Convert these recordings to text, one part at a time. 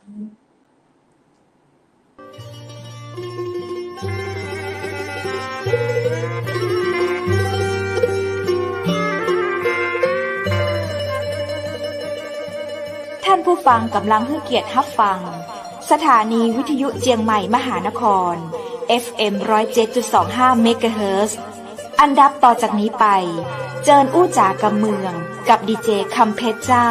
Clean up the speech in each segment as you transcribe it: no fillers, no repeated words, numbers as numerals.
ท่านผู้ฟังกำลังให้เกียรติรับฟังสถานีวิทยุเจียงใหม่มหานคร FM 107.25 เมกะเฮิรตซ์อันดับต่อจากนี้ไปเจิญอู้จ๋ากำเมืองกับดีเจคำเพชรเจ้า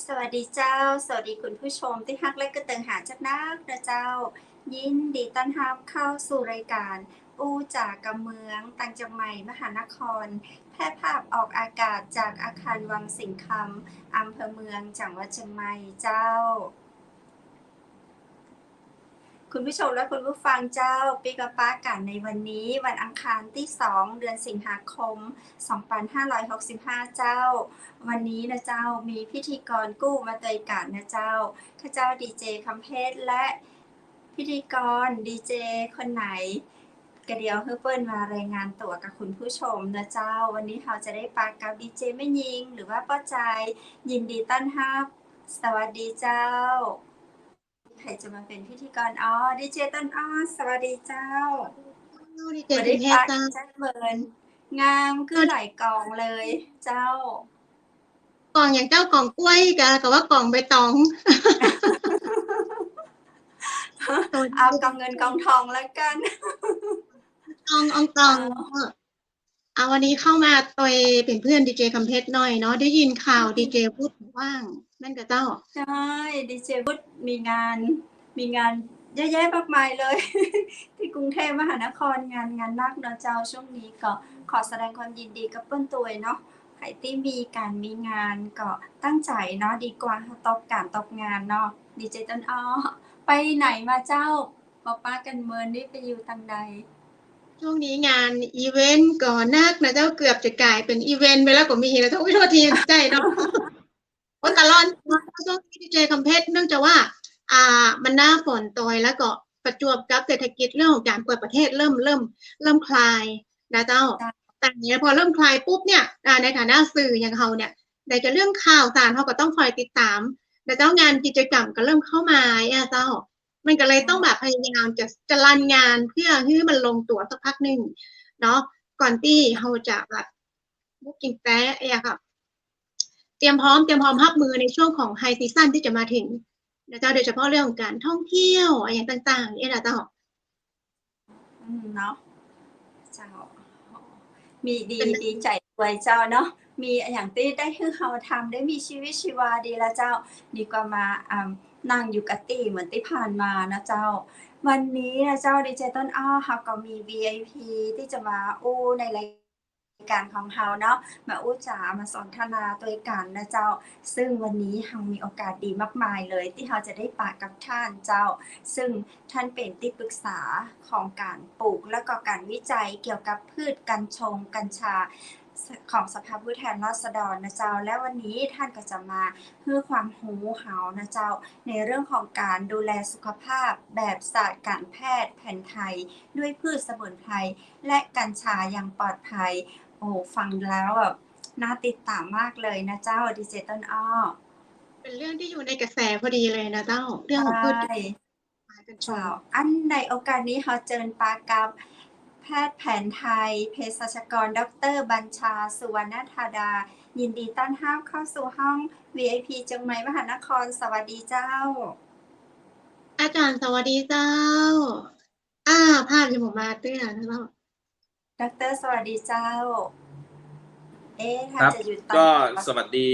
สวัสดีเจ้าสวัสดีคุณผู้ชมที่ฮักและกระเติงหาจักนักนะเจ้ายินดีต้อนรับเข้าสู่รายการอู้จากกำเมืองตังจังใหม่มหานครแพร่ภาพออกอากาศจากอาคารวังสิงห์คำอำเภอเมืองจังหวัดเชียงใหม่เจ้าคุณผู้ชมและคุณผู้ฟังเจ้าปีกป้ากันในวันนี้วันอังคารที่2เดือนสิงหาคม2565เจ้าวันนี้นะเจ้ามีพิธีกรกู้มาเตยกันนะเจ้าข้าเจ้าดีเจคำเพชรและพิธีกรดีเจคนไหนกระเดียวเพื่อเปิ้ลมารายงานตัวกับคุณผู้ชมนะเจ้าวันนี้เราจะได้ปากกับดีเจแม่ยิงหรือว่าป้าใจยินดีต้อนรับสวัสดีเจ้าใครจะมาเป็นพิธีกรดีเจต้นอ้อสวัสดีเจ้าดีเจเป็นเพชรเจ้าเมินงามคือหลายกองเลยเจ้ากองอย่างเจ้ากองกล้วยกับว่ากองใบตองเอากองเงินกองทองแล้วกันตองเอาวันนี้เข้ามาตัวเป็นเพื่อนดีเจคำเพชรหน่อยเนาะได้ยินข่าวดีเจพูดว่างนั่นกับเจ้าใช่ดีเจพุทธมีงานเยอะแยะมากมายเลยที่กรุงเทพมหานครงานนักเนาะเจ้าช่วงนี้ก็ขอแสดงความยินดีกับเปิ้ลตัวเนาะใครที่มีงานก็ตั้งใจเนาะดีกว่าตกงานเนาะดีเจต้นอ้อไปไหนมาเจ้าป้ากันเมินนี่ไปอยู่ทางใดช่วงนี้งานอีเวนต์ก่อนนักนะเจ้าเกือบจะกลายเป็นอีเวนต์ไปแล้วก็มีนะเจ้าโทษทีใจเนาะเพราะตลอดช่วงนี้ดีเจคำเพชรเนื่องจากว่ามันหน้าฝนตอยแล้วก็ประจวบกับเศรษฐกิจเรื่องของการเปิดประเทศเริ่มคลายนะเจ้าแต่เนี้ยพอเริ่มคลายปุ๊บเนี่ยในฐานะสื่ออย่างเขาเนี่ยในเรื่องข่าวสารเขาก็ต้องคอยติดตามแต่เจ้างานกิจกรรมก็เริ่มเข้ามาเจ้ามันก็เลยต้องแบบพยายามจะรันงานเพื่อให้มันลงตัวสักพักหนึ่งเนาะก่อนที่เขาจะแบบบุกกิ้งแต่ค่ะเตรียมพร้อมรับมือในช่วงของไฮซีซั่นที่จะมาถึงนะเจ้าโดยเฉพาะเรื่องของการท่องเที่ยวอะไรต่างๆนี่นะเจ้าเนาะเจ้ามีดีใจด้วยเจ้าเนาะมีอย่างที่ได้ให้เราทำได้มีชีวิตชีวาดีแล้วเจ้าดีกว่ามานั่งอยู่กับตีเหมือนที่ผ่านมานะเจ้าวันนี้นะเจ้าดีเจต้นอ้อเขาก็มี VIP ที่จะมาอู้ในรายการของเราเนาะมาอู้จ๋ามาสนทนาตัวกันนะเจ้าซึ่งวันนี้เรามีโอกาสดีมากมายเลยที่เราจะได้ปะกับท่านเจ้าซึ่งท่านเป็นที่ปรึกษาของการปลูกและก็การวิจัยเกี่ยวกับพืชกัญชงกัญชาของสภาผู้แทนราษฎรนะเจ้าและวันนี้ท่านก็จะมาให้ความรู้เฮานะเจ้าในเรื่องของการดูแลสุขภาพแบบศาสตร์การแพทย์แผนไทยด้วยพืชสมุนไพรและกัญชาอย่างปลอดภัยโอ้ฟังแล้วแบบน่าติดตามมากเลยนะเจ้าดีเจต้นอ้อเป็นเรื่องที่อยู่ในกระแสพอดีเลยนะเจ้าเรื่องของพืชกัญชาอันในโอกาสนี้เราเจิญปากับแพทย์แผนไทยเภสัชกรดร.บัญชาสุวรรณธาดายินดีต้อนรับเข้าสู่ห้อง VIP เชียงใหม่มหานครสวัสดีเจ้าอาจารย์สวัสดีเจ้าภาพที่ผมมาเตื้อนะเจ้าดร.สวัสดีเจ้าท่านจะหยุดก็สวัสดี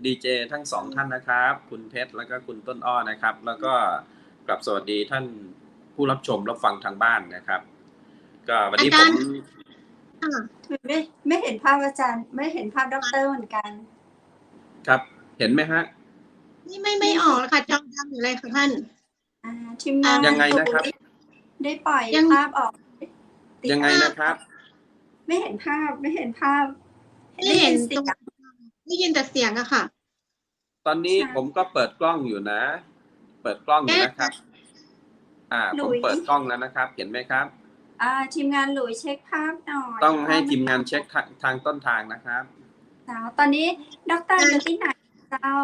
ดีเจทั้งสองท่านนะครับคุณเพชรแล้วก็คุณต้นอ้อนะครับแล้วก็กลับสวัสดีท่านผู้รับชมรับฟังทางบ้านนะครับก็วันนี้ผมไม่เห็นภาพอาจารย์ไม่เห็นภาพด็อกเตอร์เหมือนกันครับเห็นไหมฮะนี่ไม่ออกค่ะจอดำอยู่เลยค่ะท่านทีมงานยังไงนะครับได้ปล่อยภาพออกยังไงนะครับไม่เห็นภาพไม่เห็นเสียงได้ยินแต่เสียงอะค่ะตอนนี้ผมก็เปิดกล้องอยู่นะเปิดกล้องอยู่นะครับผมเปิดกล้องแล้วนะครับเห็นไหมครับทีมงานหลุยเช็คภาพหน่อยต้องให้ทีมงานเช็คทางต้นทางนะครับตอนนี้ด็อกเตอร์อยู่ที่ไหนเจ้า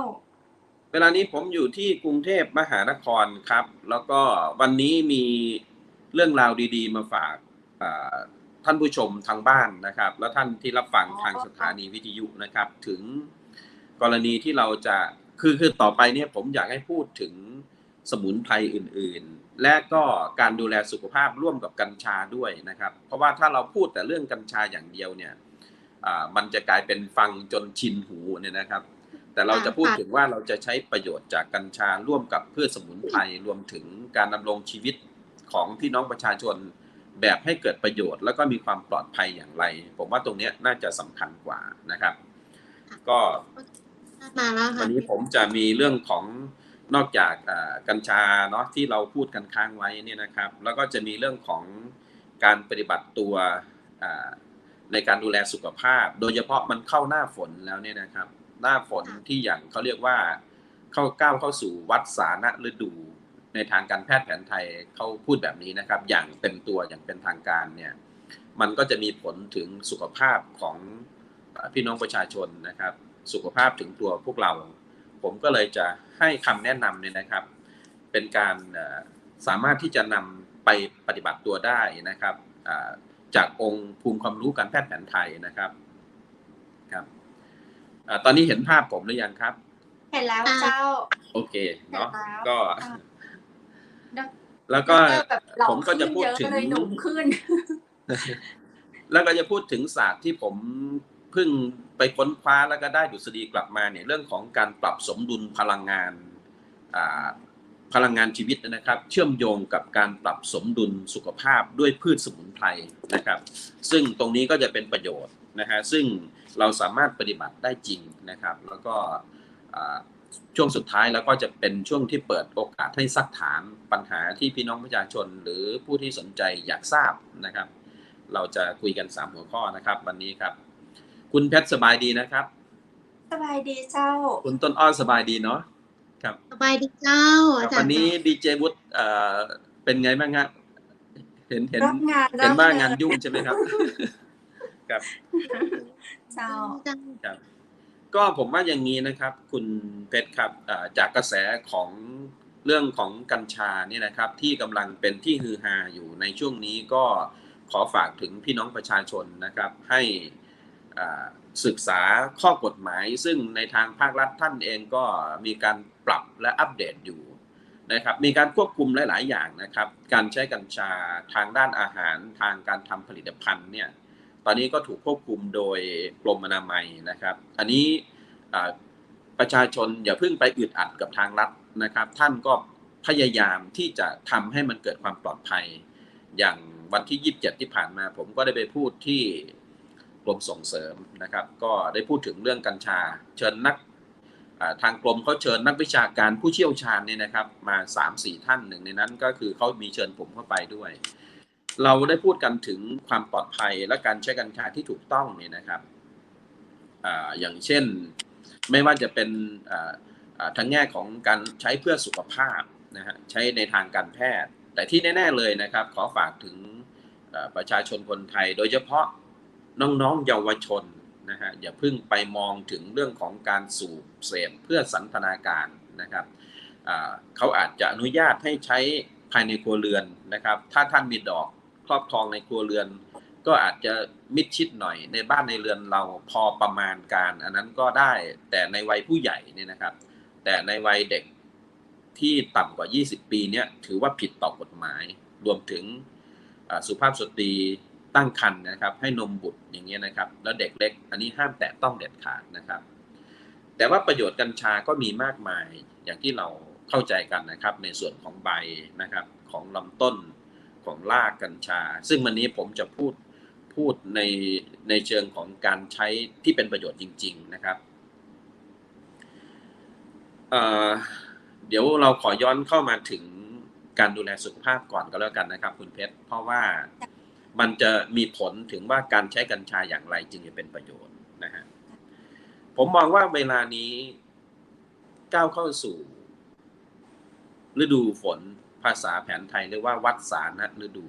เวลานี้ผมอยู่ที่กรุงเทพมหานครครับแล้วก็วันนี้มีเรื่องราวดีๆมาฝากท่านผู้ชมทางบ้านนะครับและท่านที่รับฟังทางสถานีวิทยุนะครับถึงกรณีที่เราจะคือต่อไปเนี่ยผมอยากให้พูดถึงสมุนไพรอื่นๆและก็การดูแลสุขภาพร่วมกับกัญชาด้วยนะครับเพราะว่าถ้าเราพูดแต่เรื่องกัญชาอย่างเดียวเนี่ยมันจะกลายเป็นฟังจนชินหูเนี่ยนะครับแต่เราจะพูดถึงว่าเราจะใช้ประโยชน์จากกัญชาร่วมกับพืชสมุนไพรรวมถึงการดำรงชีวิตของพี่น้องประชาชนแบบให้เกิดประโยชน์แล้วก็มีความปลอดภัยอย่างไรผมว่าตรงนี้น่าจะสำคัญกว่านะครับก็วันนี้ผมจะมีเรื่องของนอกจากกัญชาเนาะที่เราพูดกันค้างไว้เนี่ยนะครับแล้วก็จะมีเรื่องของการปฏิบัติตัวในการดูแลสุขภาพโดยเฉพาะมันเข้าหน้าฝนแล้วเนี่ยนะครับหน้าฝนที่อย่างเขาเรียกว่าเข้าสู่วัฏสานฤดูในทางการแพทย์แผนไทยเขาพูดแบบนี้นะครับอย่างเต็มตัวอย่างเป็นทางการเนี่ยมันก็จะมีผลถึงสุขภาพของพี่น้องประชาชนนะครับสุขภาพถึงตัวพวกเราผมก็เลยจะให้คำแนะนำเนี่ยนะครับเป็นการสามารถที่จะนำไปปฏิบัติตัวได้นะครับจากองค์ภูมิความรู้การแพทย์แผนไทยนะครับครับตอนนี้เห็นภาพผมหรือยังครับเห็นแล้วเจ้าโอเคเนาะก็แล้วก็ผมก็จะพูดถึงหนุ่มขึ้นแล้วก็จะพูดถึงศาสตร์ที่ผมเพิ่งไปค้นคว้าแล้วก็ได้ดุษฎีกลับมาเนี่ยเรื่องของการปรับสมดุลพลังงานชีวิตนะครับเชื่อมโยงกับการปรับสมดุลสุขภาพด้วยพืชสมุนไพรนะครับซึ่งตรงนี้ก็จะเป็นประโยชน์นะฮะซึ่งเราสามารถปฏิบัติได้จริงนะครับแล้วก็ช่วงสุดท้ายแล้วก็จะเป็นช่วงที่เปิดโอกาสให้ซักถามปัญหาที่พี่น้องประชาชนหรือผู้ที่สนใจอยากทราบนะครับเราจะคุยกัน3หัวข้อนะครับวันนี้ครับคุณเพชรสบายดีนะครับสบายดีเจ้าคุณต้นอ้อสบายดีเนาะครับสบายดีเจ้าวันนี้ดีเจวุฒิเป็นไงบ้างครับเห็นว่างานยุ่งใช่ไหมครับครับเจ้าครับก็ผมว่าอย่างนี้นะครับคุณเพชรครับจากกระแสของเรื่องของกัญชาเนี่ยนะครับที่กำลังเป็นที่ฮือฮาอยู่ในช่วงนี้ก็ขอฝากถึงพี่น้องประชาชนนะครับให้ศึกษาข้อกฎหมายซึ่งในทางภาครัฐท่านเองก็มีการปรับและอัปเดตอยู่นะครับมีการควบคุมหลายๆอย่างนะครับการใช้กัญชาทางด้านอาหารทางการทำผลิตภัณฑ์เนี่ยตอนนี้ก็ถูกควบคุมโดยกรมอนามัยนะครับอันนี้ประชาชนอย่าเพิ่งไปอึดอัดกับทางรัฐนะครับท่านก็พยายามที่จะทำให้มันเกิดความปลอดภัยอย่างวันที่27ที่ผ่านมาผมก็ได้ไปพูดที่กรมส่งเสริมนะครับก็ได้พูดถึงเรื่องกัญชาเชิญทางกรมเขาเชิญนักวิชาการผู้เชี่ยวชาญเนี่ยนะครับมา 3-4 ท่านหนึ่งในนั้นก็คือเขามีเชิญผมเข้าไปด้วยเราได้พูดกันถึงความปลอดภัยและการใช้กัญชาที่ถูกต้องเนี่ยนะครับอย่างเช่นไม่ว่าจะเป็นทางแง่ของการใช้เพื่อสุขภาพนะฮะใช้ในทางการแพทย์แต่ที่แน่ๆเลยนะครับขอฝากถึงประชาชนคนไทยโดยเฉพาะน้องๆเยาวชนนะฮะอย่าเพิ่งไปมองถึงเรื่องของการสูบเสพเพื่อสันทนาการนะครับเขาอาจจะอนุญาตให้ใช้ภายในครัวเรือนนะครับถ้าท่านมีดอกครอบครองในครัวเรือนก็อาจจะมิดชิดหน่อยในบ้านในเรือนเราพอประมาณการอันนั้นก็ได้แต่ในวัยผู้ใหญ่เนี่ยนะครับแต่ในวัยเด็กที่ต่ำกว่า20ปีเนี่ยถือว่าผิดต่อกฎหมายรวมถึงสุภาพสตรีตั้งครรภ์นะครับให้นมบุตรอย่างเงี้ยนะครับแล้วเด็กเล็กอันนี้ห้ามแตะต้องเด็ดขาดนะครับ แต่ว่าประโยชน์กัญชาก็มีมากมายอย่างที่เราเข้าใจกันนะครับในส่วนของใบนะครับของลำต้นของรากกัญชาซึ่งวันนี้ผมจะพูดในเชิงของการใช้ที่เป็นประโยชน์จริงๆนะครับเดี๋ยวเราขอย้อนเข้ามาถึงการดูแลสุขภาพก่อนก็แล้วกันนะครับคุณเพชรเพราะว่ามันจะมีผลถึงว่าการใช้กัญชาอย่างไรจึงจะเป็นประโยชน์นะฮะผมมองว่าเวลานี้ก้าวเข้าสู่ฤดูฝนภาษาแผนไทยเรียกว่าวัฏสานะฤดู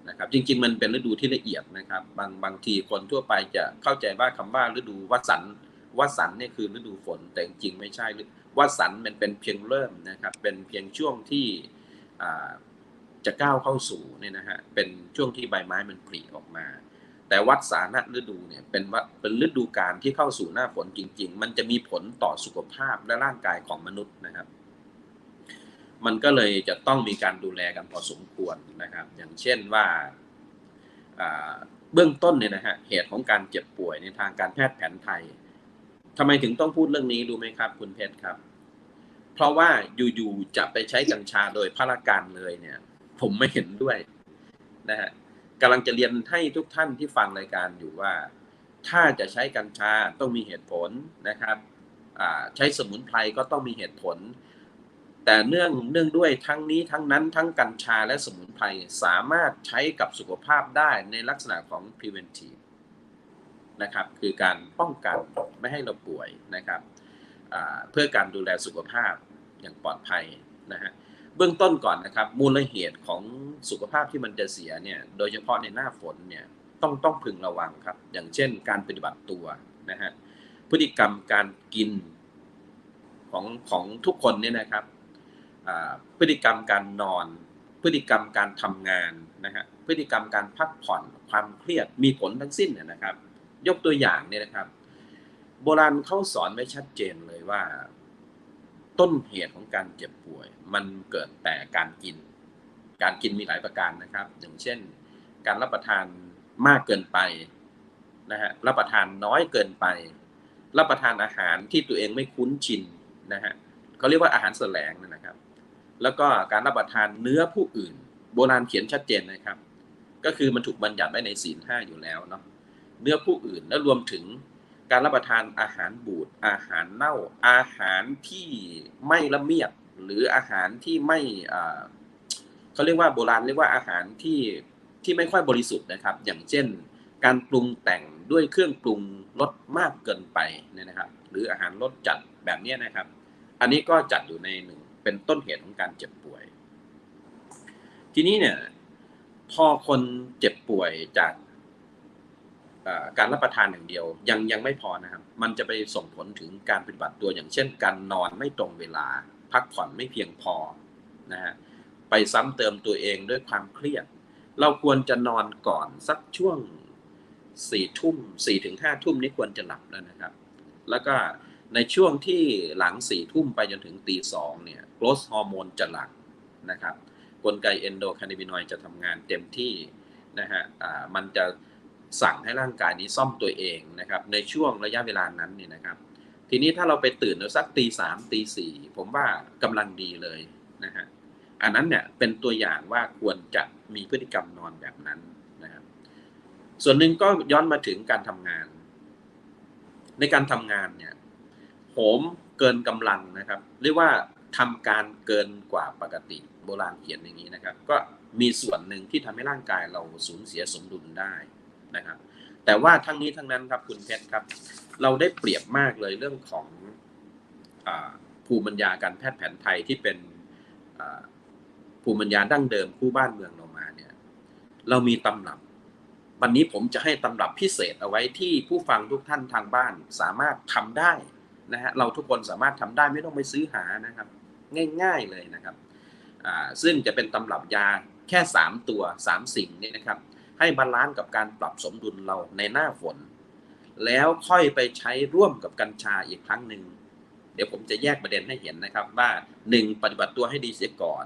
นะครับจริงๆมันเป็นฤดูที่ละเอียดนะครับบางทีคนทั่วไปจะเข้าใจว่าคำว่าฤดูวสันต์เนี่ยคือฤดูฝนแต่จริงๆไม่ใช่วสันต์มันเป็นเพียงเริ่มนะครับเป็นเพียงช่วงที่จะก้าวเข้าสู่เนี่ยนะฮะเป็นช่วงที่ใบไม้มันผลิออกมาแต่วัฏสานะฤดูเนี่ยเป็นฤดูกาลที่เข้าสู่หน้าฝนจริงๆมันจะมีผลต่อสุขภาพและร่างกายของมนุษย์นะครับมันก็เลยจะต้องมีการดูแลกันพอสมควรนะครับอย่างเช่นว่าเบื้องต้นเนี่ยนะฮะเหตุของการเจ็บป่วยในทางการแพทย์แผนไทยทำไมถึงต้องพูดเรื่องนี้รู้ไหมครับคุณเพชรครับเพราะว่าอยู่ๆจะไปใช้กัญชาโดยพละการเลยเนี่ยผมไม่เห็นด้วยนะฮะกำลังจะเรียนให้ทุกท่านที่ฟังรายการอยู่ว่าถ้าจะใช้กัญชาต้องมีเหตุผลนะครับใช้สมุนไพรก็ต้องมีเหตุผลแต่เนื่องด้วยทั้งนี้ทั้งนั้นทั้งกัญชาและสมุนไพรสามารถใช้กับสุขภาพได้ในลักษณะของ preventive นะครับคือการป้องกันไม่ให้เราป่วยนะครับเพื่อการดูแลสุขภาพอย่างปลอดภัยนะฮะเบื้องต้นก่อนนะครับมูลเหตุของสุขภาพที่มันจะเสียเนี่ยโดยเฉพาะในหน้าฝนเนี่ยต้องพึงระวังครับอย่างเช่นการปฏิบัติตัวนะฮะพฤติกรรมการกินของทุกคนเนี่ยนะครับพฤติกรรมการนอนพฤติกรรมการทำงานนะฮะพฤติกรรมการพักผ่อนความเครียดมีผลทั้งสิ้นนะครับยกตัวอย่างเนี่ยนะครับโบราณเขาสอนไว้ชัดเจนเลยว่าต้นเหตุของการเจ็บป่วยมันเกิดแต่การกินมีหลายประการนะครับอย่างเช่นการรับประทานมากเกินไปนะฮะรับประทานน้อยเกินไปรับประทานอาหารที่ตัวเองไม่คุ้นชินนะฮะเขาเรียกว่าอาหารแสลงนะครับแล้วก็การรับประทานเนื้อผู้อื่นโบราณเขียนชัดเจนนะครับก็คือมันถูกบัญญัติไว้ในศีล 5อยู่แล้วเนาะเนื้อผู้อื่นและรวมถึงการรับประทานอาหารบูดอาหารเน่าอาหารที่ไม่ละเมียดหรืออาหารที่ไม่เขาเรียกว่าโบราณเรียกว่าอาหารที่ไม่ค่อยบริสุทธิ์นะครับอย่างเช่นการปรุงแต่งด้วยเครื่องปรุงรสมากเกินไปเนี่ยนะครับหรืออาหารรสจัดแบบนี้นะครับอันนี้ก็จัดอยู่ในหนึ่งเป็นต้นเหตุของการเจ็บป่วยทีนี้เนี่ยพอคนเจ็บป่วยจากการรับประทานอย่างเดียวยังไม่พอนะครับมันจะไปส่งผลถึงการปฏิบัติตัวอย่างเช่นการนอนไม่ตรงเวลาพักผ่อนไม่เพียงพอนะฮะไปซ้ำเติมตัวเองด้วยความเครียดเราควรจะนอนก่อนสักช่วง4 ทุ่ม4 ถึง 5 ทุ่มนี้ควรจะหลับแล้วนะครับแล้วก็ในช่วงที่หลัง4 ทุ่มไปจนถึงตี 2เนี่ยโกรทฮอร์โมนจะหลั่งนะครับกลไกเอนโดแคนาบินอยด์จะทำงานเต็มที่นะฮะมันจะสั่งให้ร่างกายนี้ซ่อมตัวเองนะครับในช่วงระยะเวลานั้นเนี่ยนะครับทีนี้ถ้าเราไปตื่นสักตี 3 ตี 4ผมว่ากำลังดีเลยนะฮะอันนั้นเนี่ยเป็นตัวอย่างว่าควรจะมีพฤติกรรมนอนแบบนั้นนะครับส่วนหนึ่งก็ย้อนมาถึงการทำงานในการทำงานเนี่ยโหมเกินกำลังนะครับเรียกว่าทำการเกินกว่าปกติโบราณเขียนอย่างนี้นะครับก็มีส่วนหนึ่งที่ทำให้ร่างกายเราสูญเสียสมดุลได้นะครับแต่ว่าทั้งนี้ทั้งนั้นครับคุณเพชรครับเราได้เปรียบมากเลยเรื่องของภูมิปัญญาการแพทย์แผนไทยที่เป็นภูมิปัญญาดั้งเดิมคู่บ้านเมืองเรามาเนี่ยเรามีตำรับวันนี้ผมจะให้ตำรับพิเศษเอาไว้ที่ผู้ฟังทุกท่านทางบ้านสามารถทำได้นะฮะเราทุกคนสามารถทำได้ไม่ต้องไปซื้อหานะครับง่ายๆเลยนะครับซึ่งจะเป็นตำรับยาแค่3 ตัว 3 สิ่งนี่นะครับให้บาลานซ์กับการปรับสมดุลเราในหน้าฝนแล้วค่อยไปใช้ร่วมกับกัญชาอีกครั้งหนึ่งเดี๋ยวผมจะแยกประเด็นให้เห็นนะครับว่า1ปฏิบัติตัวให้ดีเสียก่อน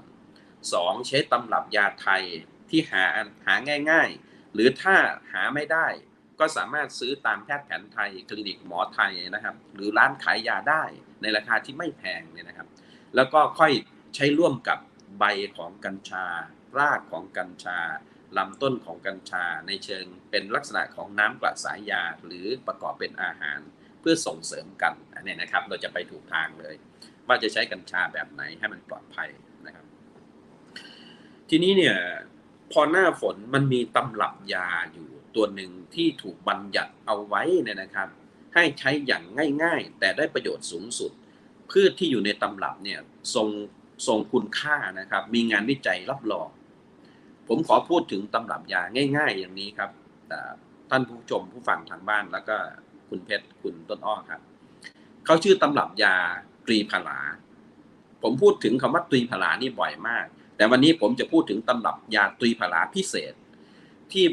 2ใช้ตำรับยาไทยที่หาง่ายๆหรือถ้าหาไม่ได้ ก็สามารถซื้อตามแพทย์แผนไทยคลินิกหมอไทยนะครับหรือร้านขายยาได้ในราคาที่ไม่แพงเนี่ยนะครับแล้วก็ค่อยใช้ร่วมกับใบของกัญชารากของกัญชาลำต้นของกัญชาในเชิงเป็นลักษณะของน้ำกระสายยาหรือประกอบเป็นอาหารเพื่อส่งเสริมกันอันนี้นะครับเราจะไปถูกทางเลยว่าจะใช้กัญชาแบบไหนให้มันปลอดภัยนะครับทีนี้เนี่ยพอหน้าฝนมันมีตำรับยาอยู่ตัวหนึ่งที่ถูกบัญญัติเอาไว้เนี่ยนะครับให้ใช้อย่างง่ายๆแต่ได้ประโยชน์สูงสุดพืชที่อยู่ในตำรับเนี่ยทรงคุณค่านะครับมีงานวิจัยรับรองผมขอพูดถึงตำรับยาง่ายๆอย่างนี้ครับท่านผู้ชมผู้ฟังทางบ้านแล้วก็คุณเพชรคุณต้นอ้อครับเขาชื่อตำรับยาตรีผลาผมพูดถึงคำว่าตรีผลานี่บ่อยมากแต่วันนี้ผมจะพูดถึงตำรับยาตรีผลาพิเศษที่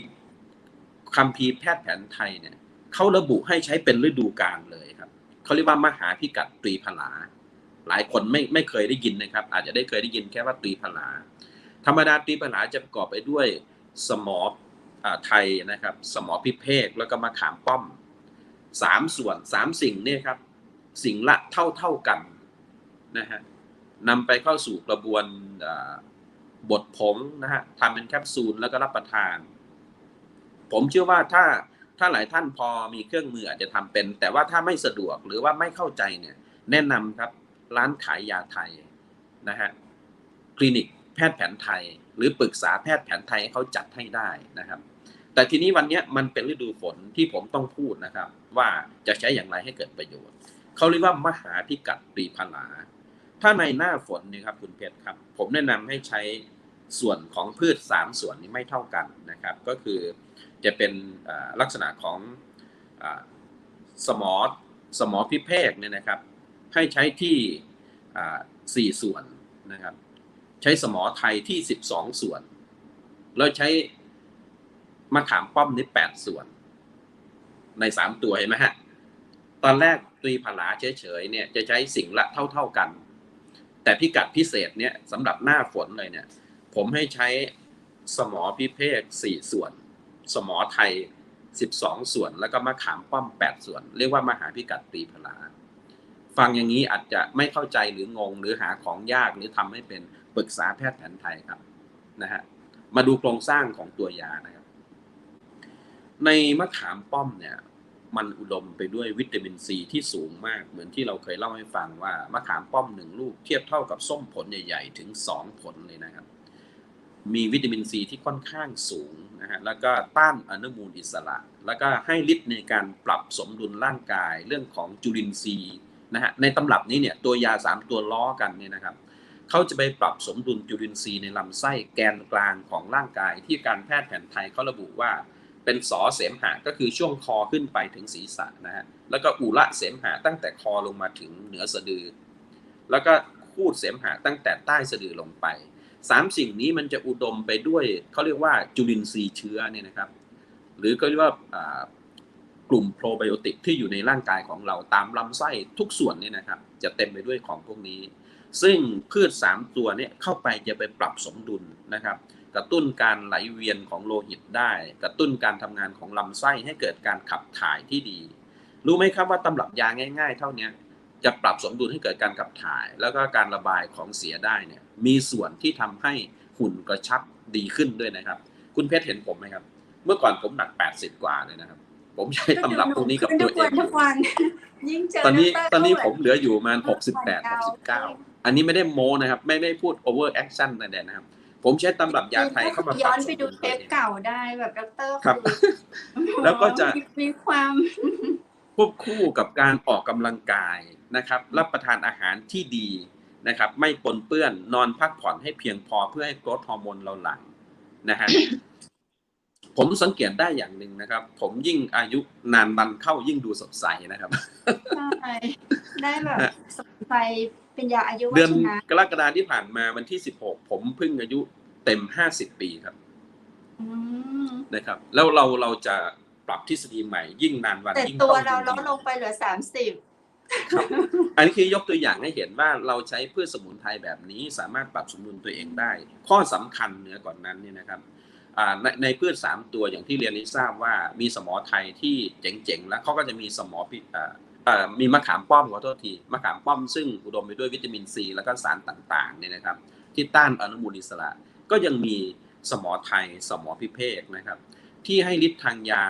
คัมภีร์แพทย์แผนไทยเนี่ยเขาระบุให้ใช้เป็นฤดูกาลเลยครับเขาเรียกว่ามหาพิกัดตรีผลาหลายคนไม่เคยได้ยินนะครับอาจจะเคยได้ยินแค่ว่าตรีผลาธรรมดาตรีผลาจะประกอบไปด้วยสมอไทยนะครับสมอพิเภกแล้วก็มะขามป้อม3ส่วน3สิ่งเนี่ยครับสิ่งละเท่ากันนะฮะนำไปเข้าสู่กระบวนบดผงนะฮะทำเป็นแคปซูลแล้วก็รับประทานผมเชื่อว่าถ้าหลายท่านพอมีเครื่องมืออาจจะทำเป็นแต่ว่าถ้าไม่สะดวกหรือว่าไม่เข้าใจเนี่ยแนะนำครับร้านขายยาไทยนะฮะคลินิกแพทย์แผนไทยหรือปรึกษาแพทย์แผนไทยให้เขาจัดให้ได้นะครับแต่ทีนี้วันนี้มันเป็นฤดูฝนที่ผมต้องพูดนะครับว่าจะใช้อย่างไรให้เกิดประโยชน์เขาเรียกว่ามหาพิกัดตรีผลาถ้าในหน้าฝนนี่ครับคุณเพชรครับผมแนะนำให้ใช้ส่วนของพืช3ส่วนนี้ไม่เท่ากันนะครับก็คือจะเป็นลักษณะของสมอพิเภกเนี่ยนะครับให้ใช้ที่4ส่วนนะครับใช้สมอไทยที่12ส่วนแล้วใช้มะขามป้อมนี่8ส่วนใน3ตัวเห็นไหมฮะตอนแรกตรีผลาเฉยๆเนี่ยจะใช้สิ่งละเท่ากันแต่พิกัดพิเศษเนี่ยสำหรับหน้าฝนเลยเนี่ยผมให้ใช้สมอพิเภก4ส่วนสมอไทย12ส่วนแล้วก็มะขามป้อม8ส่วนเรียกว่ามหาพิกัดตรีผลาฟังอย่างนี้อาจจะไม่เข้าใจหรืองงหรือหาของยากหรือทำให้เป็นปรึกษาแพทย์แผนไทยครับนะฮะมาดูโครงสร้างของตัวยานะครับในมะขามป้อมเนี่ยมันอุดมไปด้วยวิตามินซีที่สูงมากเหมือนที่เราเคยเล่าให้ฟังว่ามะขามป้อม1ลูกเทียบเท่ากับส้มผลใหญ่ๆถึง2ผลเลยนะครับมีวิตามินซีที่ค่อนข้างสูงนะฮะแล้วก็ต้านอนุมูลอิสระแล้วก็ให้ฤทธิ์ในการปรับสมดุลร่างกายเรื่องของจุลินทรีย์นะฮะในตำรับนี้เนี่ยตัวยา3ตัวล้อกันเนี่ยนะครับเขาจะไปปรับสมดุลจุลินทรีย์ในลำไส้แกนกลางของร่างกายที่การแพทย์แผนไทยเขาระบุว่าเป็นสเสมหะก็คือช่วงคอขึ้นไปถึงศีรษะนะฮะแล้วก็อุระเสมหะตั้งแต่คอลงมาถึงเหนือสะดือแล้วก็คูดเสมหะตั้งแต่ใต้สะดือลงไป3สิ่งนี้มันจะอุดมไปด้วยเขาเรียกว่าจุลินทรีย์เชื้อเนี่ยนะครับหรือก็เรียกว่ากลุ่มโปรไบโอติกที่อยู่ในร่างกายของเราตามลำไส้ทุกส่วนเนี่ยนะครับจะเต็มไปด้วยของพวกนี้ซึ่งพืช3ตัวเนี่ยเข้าไปจะไปปรับสมดุลนะครับกระตุ้นการไหลเวียนของโลหิตได้กระตุ้นการทำงานของลำไส้ให้เกิดการขับถ่ายที่ดีรู้ไหมครับว่าตำรับยาง่ายๆเท่านี้จะปรับสมดุลให้เกิดการขับถ่ายแล้วก็การระบายของเสียได้เนี่ยมีส่วนที่ทำให้หุ่นกระชับดีขึ้นด้วยนะครับคุณเพชรเห็นผมไหมครับเมื่อก่อนผมหนัก80กว่าเลยนะครับผมใช้ตำรับพวกนี้กับตัวเองทุกวันยิ่งเจอตอนนี้ผมเหลืออยู่ประมาณ68-69อันนี้ไม่ได้โม้นะครับไม่ได้พูดโอเวอร์แอคชั่นอะไรนะครับผมใช้ตำรับยาไทยเข้ามาย้อนไปดูเทปเก่าได้แบบดร.ครับแล้วก็จะมีความควบคู่กับการออกกำลังกายนะครับรับประทานอาหารที่ดีนะครับไม่ปนเปื้อนนอนพักผ่อนให้เพียงพอเพื่อให้โกรทฮอร์โมนเราหลั่งนะฮะผมสังเกตได้อย่างหนึ่งนะครับผมยิ่งอายุนานวันเข้ายิ่งดูสดใสนะครับใช่ได้แบบสดใสเป็นยาอายุวัฒนะเดือนกรกฎาคมที่ผ่านมาวันที่16ผมเพิ่งอายุเต็ม50ปีครับนะครับแล้วเราจะปรับทฤษฎีใหม่ยิ่งนานวันยิ่งแต่ตัวเราลดลงไปเหลือ30ครับอันนี้คือยกตัวอย่างให้เห็นว่าเราใช้พืชสมุนไพรแบบนี้สามารถปรับสมดุลตัวเองได้ข้อสำคัญเหนือกว่านั้นเนี่ยนะครับ ในพืช3ตัวอย่างที่เรียนให้ทราบว่ามีสมอไทยที่เจ๋งๆแล้วเขาก็จะมีสมอมีมะขามป้อมขอโทษทีมะขามป้อมซึ่งอุดมไปด้วยวิตามินซีแล้วก็สารต่างๆเนี่ยนะครับที่ต้านอนุมูลอิสระก็ยังมีสมอไทยสมอพิเภกนะครับที่ให้ฤทธิ์ทางยา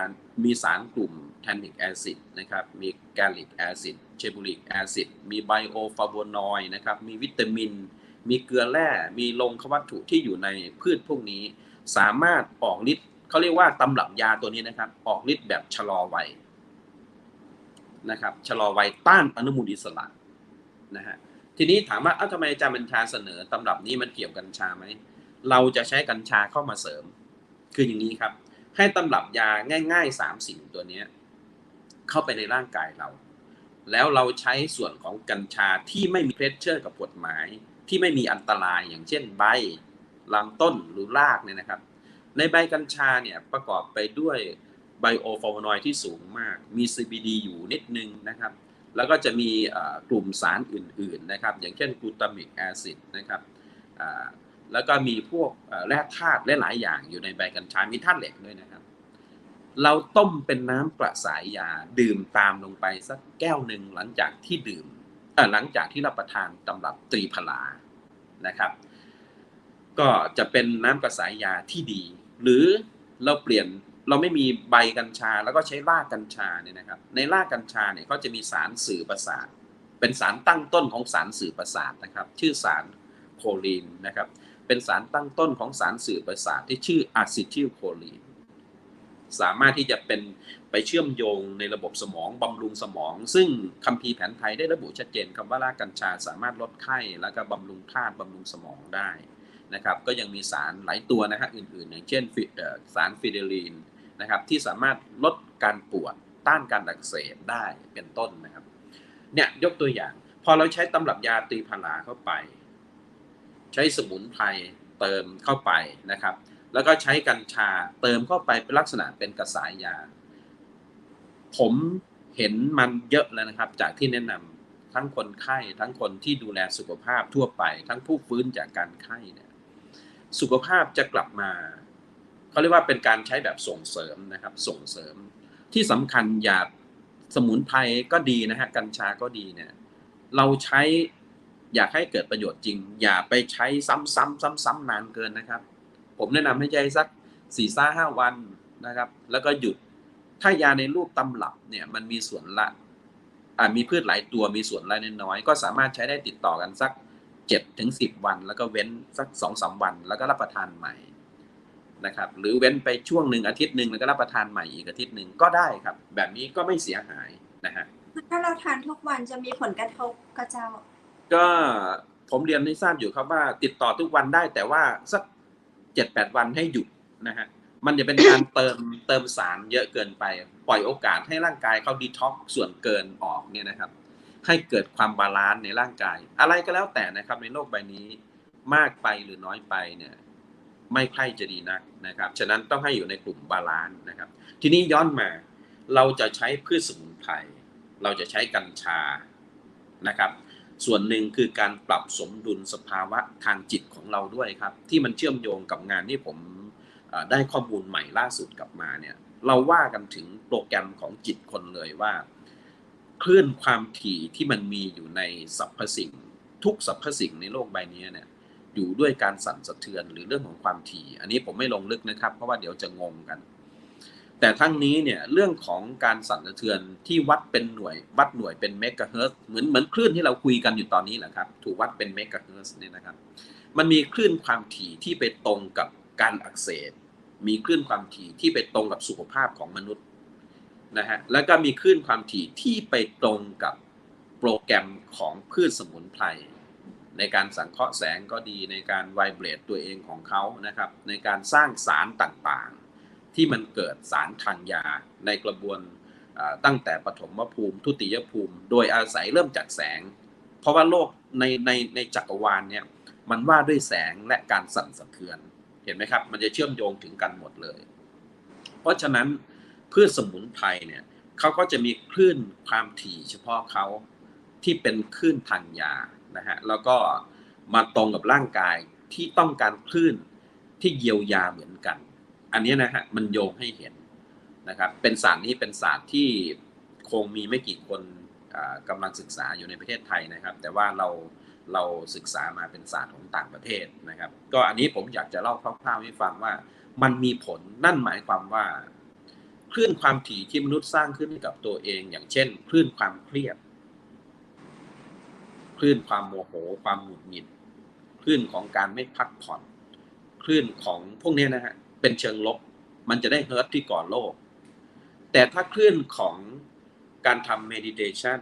มีสารกลุ่มแทนนิกแอซิดนะครับมีแกลิกแอซิดเชบูริกแอซิดมีไบโอฟลาโวนอยด์นะครับมีวิตามินมีเกลือแร่มีโลหะวัตถุที่อยู่ในพืชพวกนี้สามารถออกฤทธิ์เขาเรียกว่าตำรับยาตัวนี้นะครับออกฤทธิ์แบบชะลอวัยนะครับชะลอวัยต้านอนุมูลอิสระนะฮะทีนี้ถามว่าทำไมอาจารย์บัญชาเสนอตำรับนี้มันเกี่ยวกัญชาไหมเราจะใช้กัญชาเข้ามาเสริมคืออย่างนี้ครับให้ตำรับยาง่ายๆ3สิ่งตัวนี้เข้าไปในร่างกายเราแล้วเราใช้ส่วนของกัญชาที่ไม่มีเพรสเชอร์กับกฎหมายที่ไม่มีอันตรายอย่างเช่นใบลำต้นหรือรากเนี่ยนะครับในใบกัญชาเนี่ยประกอบไปด้วยไบโอฟลาโวนอยด์ที่สูงมากมี CBD อยู่นิดนึงนะครับแล้วก็จะมีกลุ่มสารอื่นๆนะครับอย่างเช่นกลูตามิกแอซิดนะครับแล้วก็มีพวกแร่ธาตุหลายๆอย่างอยู่ในใบกัญชามีธาตุเหล็กด้วยนะครับเราต้มเป็นน้ำกระสายยาดื่มตามลงไปสักแก้วหนึ่งหลังจากที่หลังจากที่รับประทานตำรับตรีพลานะครับก็จะเป็นน้ำกระสายยาที่ดีหรือเราไม่มีใบกัญชาแล้วก็ใช้รากกัญชาเนี่ยนะครับในรากกัญชาเนี่ยก็จะมีสารสื่อประสาทเป็นสารตั้งต้นของสารสื่อประสาทนะครับชื่อสารโคลีนนะครับเป็นสารตั้งต้นของสารสื่อประสาทที่ชื่ออะซิทิลโคลีนสามารถที่จะเป็นไปเชื่อมโยงในระบบสมองบำรุงสมองซึ่งคัมภีร์แผนไทยได้ระบุชัดเจนคำว่ารากกัญชาสามารถลดไข้แล้วก็บำรุงธาตุบำรุงสมองได้นะครับก็ยังมีสารหลายตัวนะฮะอื่นๆอย่างเช่นสารฟิเดลีนนะครับที่สามารถลดการปวดต้านการอักเสบได้เป็นต้นนะครับเนี่ยยกตัวอย่างพอเราใช้ตำรับยาตรีพลาเข้าไปใช้สมุนไพรเติมเข้าไปนะครับแล้วก็ใช้กัญชาเติมเข้าไปเป็นลักษณะเป็นกระสายยาผมเห็นมันเยอะแล้วนะครับจากที่แนะนำทั้งคนไข้ทั้งคนที่ดูแลสุขภาพทั่วไปทั้งผู้ฟื้นจากการไข้เนี่ยสุขภาพจะกลับมาเขาเรียกว่าเป็นการใช้แบบส่งเสริมนะครับส่งเสริมที่สำคัญอย่าสมุนไพรก็ดีนะฮะกัญชาก็ดีเนี่ยเราใช้อยากให้เกิดประโยชน์จริงอย่าไปใช้ซ้ำๆนานเกินนะครับผมแนะนำให้ใช้สัก 4-5 วันนะครับแล้วก็หยุดถ้ายาในรูปตำรับเนี่ยมันมีส่วนละมีพืชหลายตัวมีส่วนละน้อยๆก็สามารถใช้ได้ติดต่อกันสัก 7-10 วันแล้วก็เว้นสัก 2-3 วันแล้วก็รับประทานใหม่นะครับหรือเว้นไปช่วงหนึ่งอาทิตย์หนึ่งแล้วก็รับประทานใหม่อีกอาทิตย์หนึ่งก็ได้ครับแบบนี้ก็ไม่เสียหายนะฮะถ้าเราทานทุกวันจะมีผลกระทบกับเจ้าก็ผมเรียนให้ทราบอยู่ครับว่าติดต่อทุกวันได้แต่ว่าสัก 7-8 วันให้หยุดนะฮะมันจะเป็นการเติมสารเยอะเกินไปปล่อยโอกาสให้ร่างกายเขาดีท็อกซ์ส่วนเกินออกเนี่ยนะครับให้เกิดความบาลานซ์ในร่างกายอะไรก็แล้วแต่นะครับในโลกใบนี้มากไปหรือน้อยไปเนี่ยไม่ใคร่จะดีนักนะครับฉะนั้นต้องให้อยู่ในกลุ่มบาลานซ์นะครับทีนี้ย้อนมาเราจะใช้พืชสมุนไพรเราจะใช้กัญชานะครับส่วนหนึ่งคือการปรับสมดุลสภาวะทางจิตของเราด้วยครับที่มันเชื่อมโยงกับงานที่ผมได้ข้อมูลใหม่ล่าสุดกลับมาเนี่ยเราว่ากันถึงโปรแกรมของจิตคนเลยว่าคลื่นความถี่ที่มันมีอยู่ในสรรพสิ่งทุกสรรพสิ่งในโลกใบนี้เนี่ยอยู่ด้วยการสั่นสะเทือนหรือเรื่องของความถี่อันนี้ผมไม่ลงลึกนะครับเพราะว่าเดี๋ยวจะงงกันแต่ทั้งนี้เนี่ยเรื่องของการสั่นสะเทือนที่วัดหน่วยเป็นเมกะเฮิรตซ์เหมือนคลื่นที่เราคุยกันอยู่ตอนนี้แหละครับถูกวัดเป็นเมกะเฮิรตซ์เนี่ยนะครับมันมีคลื่นความถี่ที่ไปตรงกับการอักเสบมีคลื่นความถี่ที่ไปตรงกับสุขภาพของมนุษย์นะฮะแล้วก็มีคลื่นความถี่ที่ไปตรงกับโปรแกรมของพืชสมุนไพรในการสังเคราะห์แสงก็ดีในการไวเบรตตัวเองของเขานะครับในการสร้างสารต่างๆที่มันเกิดสารทางยาในกระบวนตั้งแต่ปฐมภูมิทุติยภูมิโดยอาศัยเริ่มจากแสงเพราะว่าโลกในจักรวาลเนี่ยมันว่าด้วยแสงและการสั่นสะเทือนเห็นไหมครับมันจะเชื่อมโยงถึงกันหมดเลยเพราะฉะนั้นพืชสมุนไพรเนี่ยเขาก็จะมีคลื่นความถี่เฉพาะเขาที่เป็นคลื่นทางยานะฮะแล้วก็มาตรงกับร่างกายที่ต้องการคลื่นที่เยียวยาเหมือนกัน อันนี้นะฮะมันโยงให้เห็นนะครับเป็นศาสตร์นี้เป็นศาสตร์ที่คงมีไม่กี่คนกำลังศึกษาอยู่ในประเทศไทยนะครับแต่ว่าเราศึกษามาเป็นศาสตร์ของต่างประเทศนะครับก็อันนี้ผมอยากจะเล่าคร่าวๆให้ฟังว่ามันมีผลนั่นหมายความว่าคลื่นความถี่ที่มนุษย์สร้างขึ้นกับตัวเองอย่างเช่นคลื่นความเครียดคลื่นความโมโหความหงุดหงิดคลื่นของการไม่พักผ่อนคลื่นของพวกนี้นะฮะเป็นเชิงลบมันจะได้เฮิร์ตที่ก่อโรคแต่ถ้าคลื่นของการทำเมดิเทชัน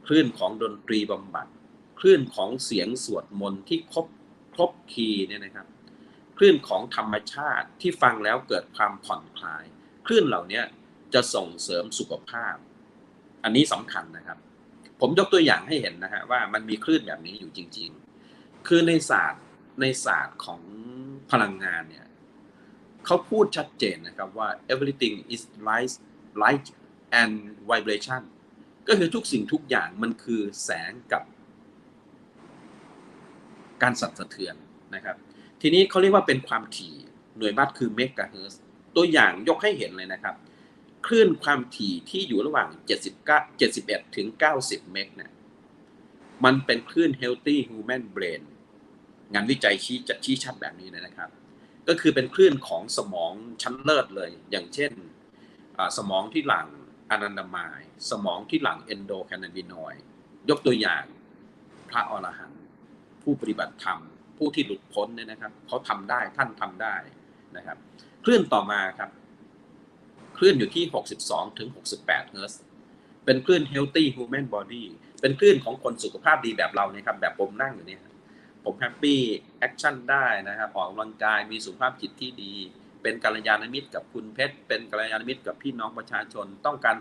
คลื่นของดนตรีบำบัดคลื่นของเสียงสวดมนต์ที่ครบคีย์เนี่ยนะครับคลื่นของธรรมชาติที่ฟังแล้วเกิดความผ่อนคลายคลื่นเหล่านี้จะส่งเสริมสุขภาพอันนี้สำคัญนะครับผมยกตัวอย่างให้เห็นนะฮะว่ามันมีคลื่นแบบนี้อยู่จริงๆคือในศาสตร์ของพลังงานเนี่ยเขาพูดชัดเจนนะครับว่า everything is light and vibration ก็คือทุกสิ่งทุกอย่างมันคือแสงกับการสั่นสะเทือนนะครับทีนี้เขาเรียกว่าเป็นความถี่หน่วยวัดคือเมกะเฮิร์ตซ์ตัวอย่างยกให้เห็นเลยนะครับคลื่นความถี่ที่อยู่ระหว่าง71ถึง90เมกเนี่ยมันเป็นคลื่น healthy human brain งานวิจัยชี้ชัดแบบนี้เลยนะครับก็คือเป็นคลื่นของสมองชั้นเลิศเลยอย่างเช่นสมองที่หลั่งอะนันดามายสมองที่หลั่งเอนโดแคนาบินอยด์ยกตัวอย่างพระอรหันต์ผู้ปฏิบัติธรรมผู้ที่หลุดพ้นเนี่ยนะครับเขาทำได้ท่านทำได้นะครับคลื่นต่อมาครับคลื่นอยู่ที่62ถึง68เฮิร์ตซ์เป็นคลื่น healthy human body เป็นคลื่นของคนสุขภาพดีแบบเราเนี่ยครับแบบผมนั่งอยู่เนี่ยผมแฮปปี้แอคชั่นได้นะครับออกกำลังกายมีสุขภาพจิตที่ดีเป็นกัลยาณมิตรกับคุณเพชรเป็นกัลยาณมิตรกับพี่น้องประชาชนต้องการ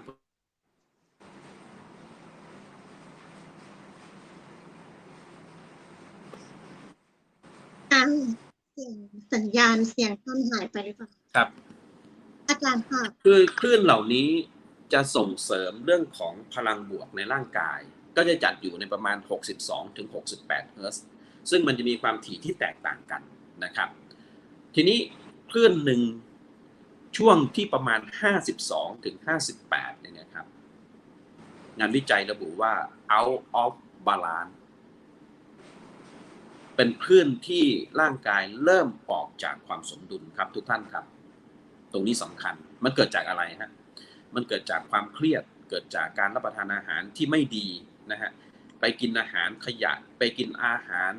เสียงสัญญาณเสียงต้นหายไปหรือเปล่าครับอาจารย์ค่ะคือคลื่นเหล่านี้จะส่งเสริมเรื่องของพลังบวกในร่างกายก็จะจัดอยู่ในประมาณ62ถึง68เฮิร์ตซ์ซึ่งมันจะมีความถี่ที่แตกต่างกันนะครับทีนี้คลื่นหนึ่งช่วงที่ประมาณ52ถึง58เนี่ยนะครับงานวิจัยระบุว่า out of balance เป็นคลื่นที่ร่างกายเริ่มออกจากความสมดุลครับทุกท่านครับตรงนี้สำคัญมันเกิดจากอะไรฮะมันเกิดจากความเครียดเกิดจากการรับประทานอาหารที่ไม่ดีนะฮะไปกินอาหารขยะไปกินอาหาร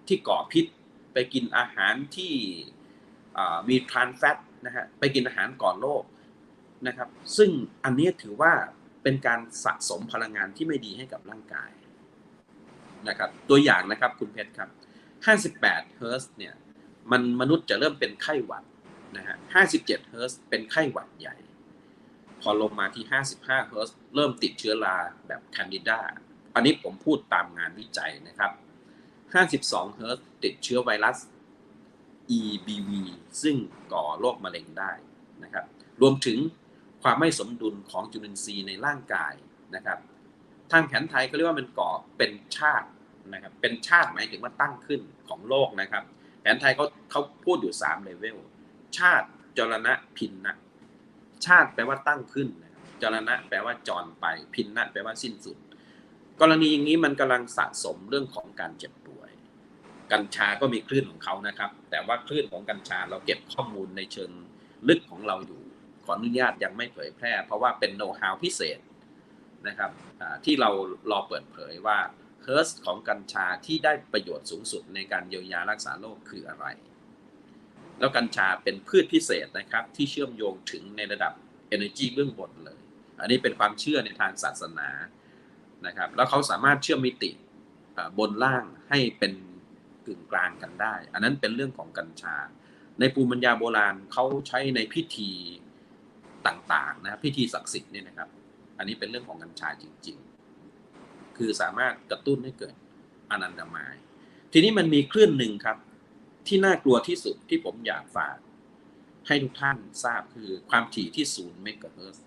ที่ก่อพิษไปกินอาหารที่มีทรานส์แฟตนะฮะไปกินอาหารก่อโรคนะครับซึ่งอันนี้ถือว่าเป็นการสะสมพลังงานที่ไม่ดีให้กับร่างกายนะครับตัวอย่างนะครับคุณเพชรครับ58เฮิร์ตซ์เนี่ยมนุษย์จะเริ่มเป็นไข้หวัดนะฮะ57เฮิร์ตซ์เป็นไข้หวัดใหญ่พอลงมาที่55เฮิร์ตซ์เริ่มติดเชื้อราแบบแคนดิดาอันนี้ผมพูดตามงานวิจัยนะครับ52เฮิร์ตซ์ติดเชื้อไวรัส EBV ซึ่งก่อโรคมะเร็งได้นะครับรวมถึงความไม่สมดุลของจุลินทรีย์ในร่างกายนะครับทางแผนไทยเขาเรียกว่ามันก่อเป็นชาตินะครับเป็นชาติหมายถึงว่าตั้งขึ้นของโลกนะครับแผนไทยเขาพูดอยู่3เลเวลชาติจรณะพินนะชาติแปลว่าตั้งขึ้นจรณะแปลว่าจรไปพินนะแปลว่าสิ้นสุดกรณีอย่างนี้มันกำลังสะสมเรื่องของการเจ็บป่วยกัญชาก็มีคลื่นของเขานะครับแต่ว่าคลื่นของกัญชาเราเก็บข้อมูลในเชิงลึกของเราอยู่ขออนุญาตยังไม่เผยแพร่เพราะว่าเป็นโน้ตฮาวพิเศษนะครับที่เรารอเปิดเผยว่าเฮิร์ตซ์ของกัญชาที่ได้ประโยชน์สูงสุดในการเยียวยารักษาโรคคืออะไรแล้วกัญชาเป็นพืชพิเศษนะครับที่เชื่อมโยงถึงในระดับ energy เบื้องบนเลยอันนี้เป็นความเชื่อในทางศาสนานะครับแล้วเขาสามารถเชื่อมมิติบนล่างให้เป็นกึ่งกลางกันได้อันนั้นเป็นเรื่องของกัญชาในภูมิปัญญาโบราณเขาใช้ในพิธีต่างๆนะพิธีศักดิ์สิทธิ์เนี่ยนะครับอันนี้เป็นเรื่องของกัญชาจริงๆคือสามารถกระตุ้นให้เกิดอนันตมายทีนี้มันมีคลื่นหนึ่งครับที่น่ากลัวที่สุดที่ผมอยากฝากให้ทุกท่านทราบคือความถี่ที่0เมกะเฮิรตซ์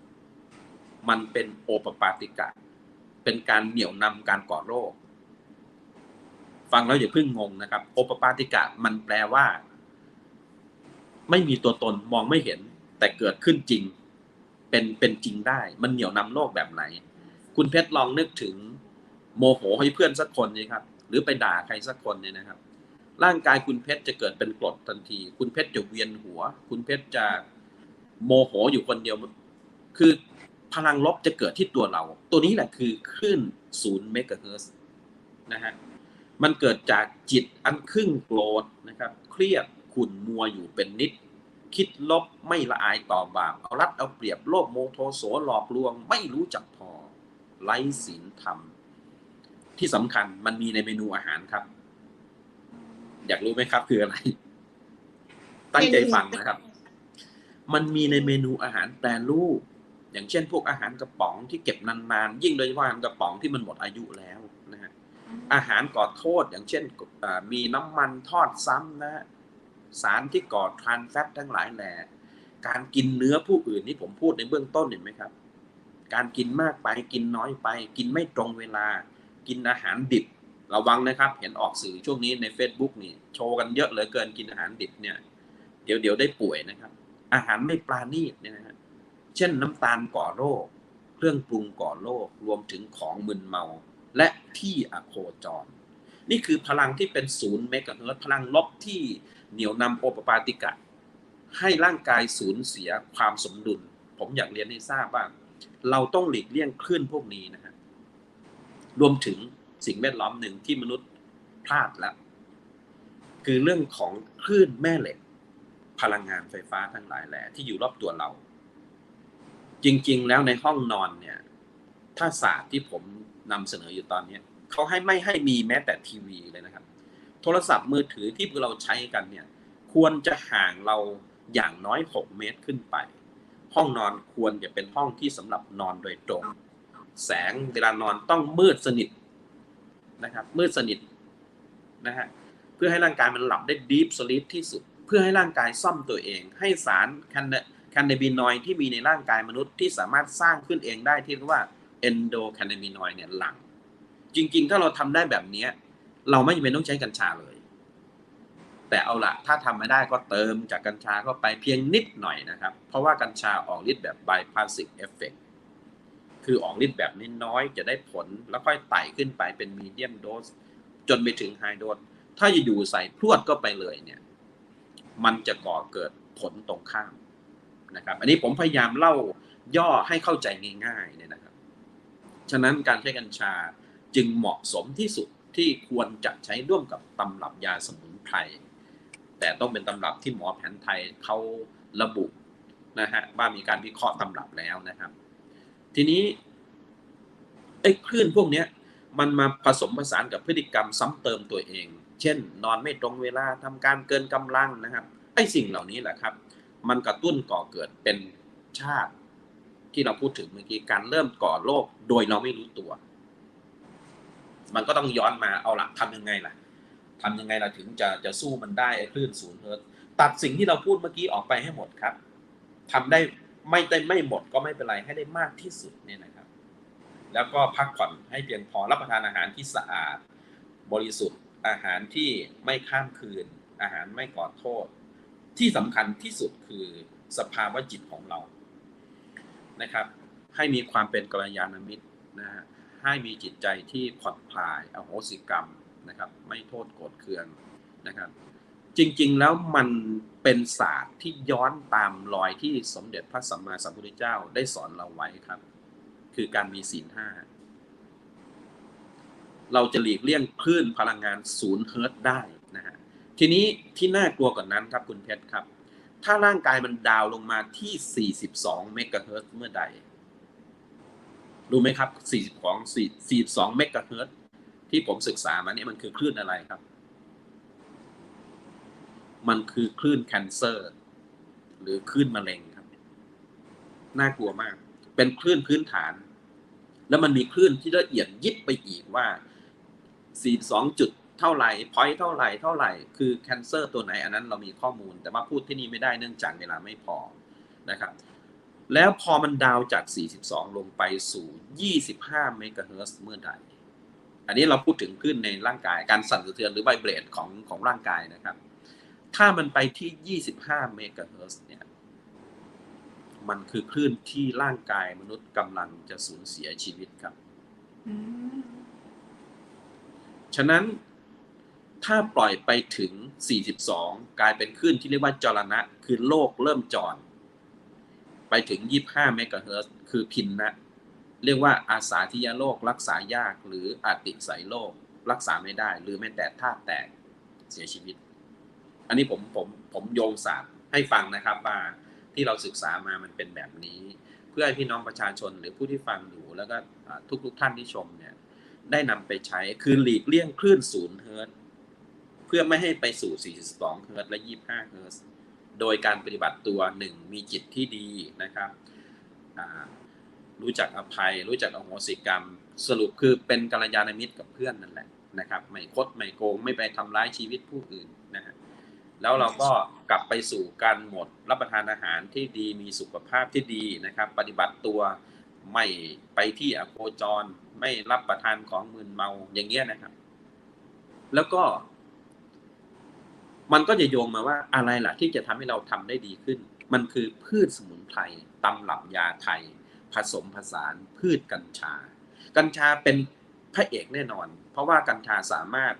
มันเป็นโอปปาติกะเป็นการเหนี่ยวนำการก่อโรคฟังแล้วอย่าเพิ่งงงนะครับโอปปาติกะมันแปลว่า ไม่มีตัวตนมองไม่เห็นแต่เกิดขึ้นจริงเป็นจริงได้มันเหนี่ยวนำโลกแบบไหนคุณเพชรลองนึกถึงโมโหให้เพื่อนสักคนนี่ครับหรือไปด่าใครสักคนเนี่ยนะครับร่างกายคุณเพชรจะเกิดเป็นกรดทันทีคุณเพชรจะเวียนหัวคุณเพชรจะโมโหอยู่คนเดียวคือพลังลบจะเกิดที่ตัวเราตัวนี้แหละคือคลื่น0 เมกะเฮิรตซ์นะฮะมันเกิดจากจิตอันครึ่งโกรธนะครับเครียดขุ่นมัวอยู่เป็นนิดคิดลบไม่ละอายต่อบาปเอารัดเอาเปรียบโลภโมโทโสหลอกลวงไม่รู้จักพอไร้ศีลธรรมที่สำคัญมันมีในเมนูอาหารครับอยากรู้ไหมครับคืออะไรตั้งใจฟังนะครับมันมีในเมนูอาหารแปรรูปอย่างเช่นพวกอาหารกระป๋องที่เก็บนานๆยิ่งโดยเฉพาะอาหารกระป๋องที่มันหมดอายุแล้วนะฮะอาหารก่อโทษอย่างเช่นมีน้ำมันทอดซ้ำนะสารที่ก่อทรานแฟตทั้งหลายแหล่การกินเนื้อผู้อื่นที่ผมพูดในเบื้องต้นเห็นไหมครับการกินมากไปกินน้อยไปกินไม่ตรงเวลากินอาหารดิบระวังนะครับเห็นออกสื่อช่วงนี้ใน Facebook นี่โชว์กันเยอะเหลือเกินกินอาหารดิบเนี่ยเดี๋ยวได้ป่วยนะครับอาหารไม่ปราณีตเนี่ยนะฮะเช่นน้ำตาลก่อโรคเครื่องปรุงก่อโรครวมถึงของมึนเมาและที่อโคจรนี่คือพลังที่เป็น0 เมกะเฮิรตซ์พลังลบที่เหนี่ยวนำโอปปาติกะให้ร่างกายสูญเสียความสมดุลผมอยากเรียนให้ทราบว่าเราต้องหลีกเลี่ยงคลื่นพวกนี้นะฮะรวมถึงสิ่งแวดล้อมหนึ่งที่มนุษย์พลาดแล้วคือเรื่องของคลื่นแม่เหล็กพลังงานไฟฟ้าทั้งหลายแหล่ที่อยู่รอบตัวเราจริงๆแล้วในห้องนอนเนี่ยถ้าศาสตร์ที่ผมนำเสนออยู่ตอนนี้เขาไม่ให้มีแม้แต่ทีวีเลยนะครับโทรศัพท์มือถือที่พวกเราใช้กันเนี่ยควรจะห่างเราอย่างน้อย6 เมตรขึ้นไปห้องนอนควรจะเป็นห้องที่สำหรับนอนโดยตรงแสงเวลานอนต้องมืดสนิทนะครับมืดสนิทนะฮะเพื่อให้ร่างกายมันหลับได้ดีฟสลีปที่สุดเพื่อให้ร่างกายซ่อมตัวเองให้สารแคนาบินอยด์ที่มีในร่างกายมนุษย์ที่สามารถสร้างขึ้นเองได้ที่เรียกว่าเอนโดแคนาบินอยด์เนี่ยหลั่งจริงๆถ้าเราทำได้แบบนี้เราไม่จำเป็นต้องใช้กัญชาเลยแต่เอาละถ้าทำไม่ได้ก็เติมจากกัญชาเข้าไปเพียงนิดหน่อยนะครับเพราะว่ากัญชาออกฤทธิ์แบบ bypassive effect คือออกฤทธิ์แบบน้อยๆจะได้ผลแล้วค่อยไต่ขึ้นไปเป็น medium dose จนไปถึง high dose ถ้าอยู่ๆใส่พรวดก็ไปเลยเนี่ยมันจะก่อเกิดผลตรงข้ามนะครับอันนี้ผมพยายามเล่าย่อให้เข้าใจง่ายๆเนี่ยนะครับฉะนั้นการใช้กัญชาจึงเหมาะสมที่สุดที่ควรจะใช้ร่วมกับตำรับยาสมุนไพรแต่ต้องเป็นตำรับที่หมอแผนไทยเขาระบุนะฮะว่ามีการวิเคราะห์ตำรับแล้วนะครับทีนี้ไอ้คลื่นพวกนี้มันมาผสมผสานกับพฤติกรรมซ้ำเติมตัวเองเช่นนอนไม่ตรงเวลาทำการเกินกำลังนะครับไอ้สิ่งเหล่านี้แหละครับมันกระตุ้นก่อเกิดเป็นชาติที่เราพูดถึงเมื่อกี้การเริ่มก่อโรคโดยเราไม่รู้ตัวมันก็ต้องย้อนมาเอาล่ะทำยังไงล่ะถึงจะสู้มันได้ไอ้คลื่น0 เฮิรตซ์ตัดสิ่งที่เราพูดเมื่อกี้ออกไปให้หมดครับทำได้ไม่หมดก็ไม่เป็นไรให้ได้มากที่สุดเนี่ยนะครับแล้วก็พักผ่อนให้เพียงพอรับประทานอาหารที่สะอาดบริสุทธิ์อาหารที่ไม่ข้ามคืนอาหารไม่ก่อโทษที่สำคัญที่สุดคือสภาวะจิตของเรานะครับให้มีความเป็นกัลยาณมิตรนะฮะให้มีจิตใจที่ผ่อนคลายอโหสิกรรมนะครับไม่โทษโกรธเคืองนะครับจริงๆแล้วมันเป็นศาสตร์ที่ย้อนตามรอยที่สมเด็จพระสัมมาสัมพุทธเจ้าได้สอนเราไว้ครับคือการมีศีล 5เราจะหลีกเลี่ยงคลื่นพลังงาน0 เฮิรตซ์ได้นะฮะทีนี้ที่น่ากลัวกว่านั้นครับคุณเพชรครับถ้าร่างกายมันดาวลงมาที่42 เมกะเฮิรตซ์เมื่อใดรู้ไหมครับ42 เมกะเฮิรตซ์ที่ผมศึกษามาเนี่ยมันคือคลื่นอะไรครับมันคือคลื่นแคนเซอร์หรือคลื่นมะเร็งครับน่ากลัวมากเป็นคลื่นพื้นฐานแล้วมันมีคลื่นที่ละเอียดยิบไปอีกว่า42จุดเท่าไหร่พอยต์เท่าไหร่คือแคนเซอร์ตัวไหนอันนั้นเรามีข้อมูลแต่มาพูดที่นี่ไม่ได้เนื่องจากเวลาไม่พอนะครับแล้วพอมันดาวจาก42ลงไปสู่25 เมกะเฮิรตซ์เมื่อใดอันนี้เราพูดถึงคลื่นในร่างกายการสั่นสะเทือนหรือไวเบรตของร่างกายนะครับ ถ้ามันไปที่25เมกะเฮิรตซ์เนี่ยมันคือคลื่นที่ร่างกายมนุษย์กำลังจะสูญเสียชีวิตครับฉะนั้นถ้าปล่อยไปถึง42กลายเป็นคลื่นที่เรียกว่าจรณะคือโลกเริ่มจรไปถึง25เมกะเฮิรตซ์คือพินนะเรียกว่าอาสาทิยโรครักษายากหรืออาติไสยโรครักษาไม่ได้หรือแม้แต่ธาตุแตกเสียชีวิตอันนี้ผมโยงศาสตร์ให้ฟังนะครับว่าที่เราศึกษามามันเป็นแบบนี้เพื่อให้พี่น้องประชาชนหรือผู้ที่ฟังอยู่แล้วก็ทุกท่านที่ชมเนี่ยได้นำไปใช้คือหลีกเลี่ยงคลื่น0เฮิรตซ์เพื่อไม่ให้ไปสู่42เฮิรตซ์และ25เฮิรตซ์โดยการปฏิบัติตัว1มีจิตที่ดีนะครับรู้จักอภัยรู้จักอโหสิกรรมสรุปคือเป็นกัลยาณมิตรกับเพื่อนนั่นแหละนะครับไม่คดไม่โกงไม่ไปทำร้ายชีวิตผู้อื่นนะฮะแล้วเราก็กลับไปสู่การหมดรับประทานอาหารที่ดีมีสุขภาพที่ดีนะครับปฏิบัติตัวไม่ไปที่อโคจรไม่รับประทานของมึนเมาอย่างเงี้ยนะครับแล้วก็มันก็จะโยงมาว่าอะไรล่ะที่จะทำให้เราทำได้ดีขึ้นมันคือพืชสมุนไพรตำรับยาไทยผสมผสานพืชกัญชาเป็นพระเอกแน่นอนเพราะว่ากัญชาสามารถ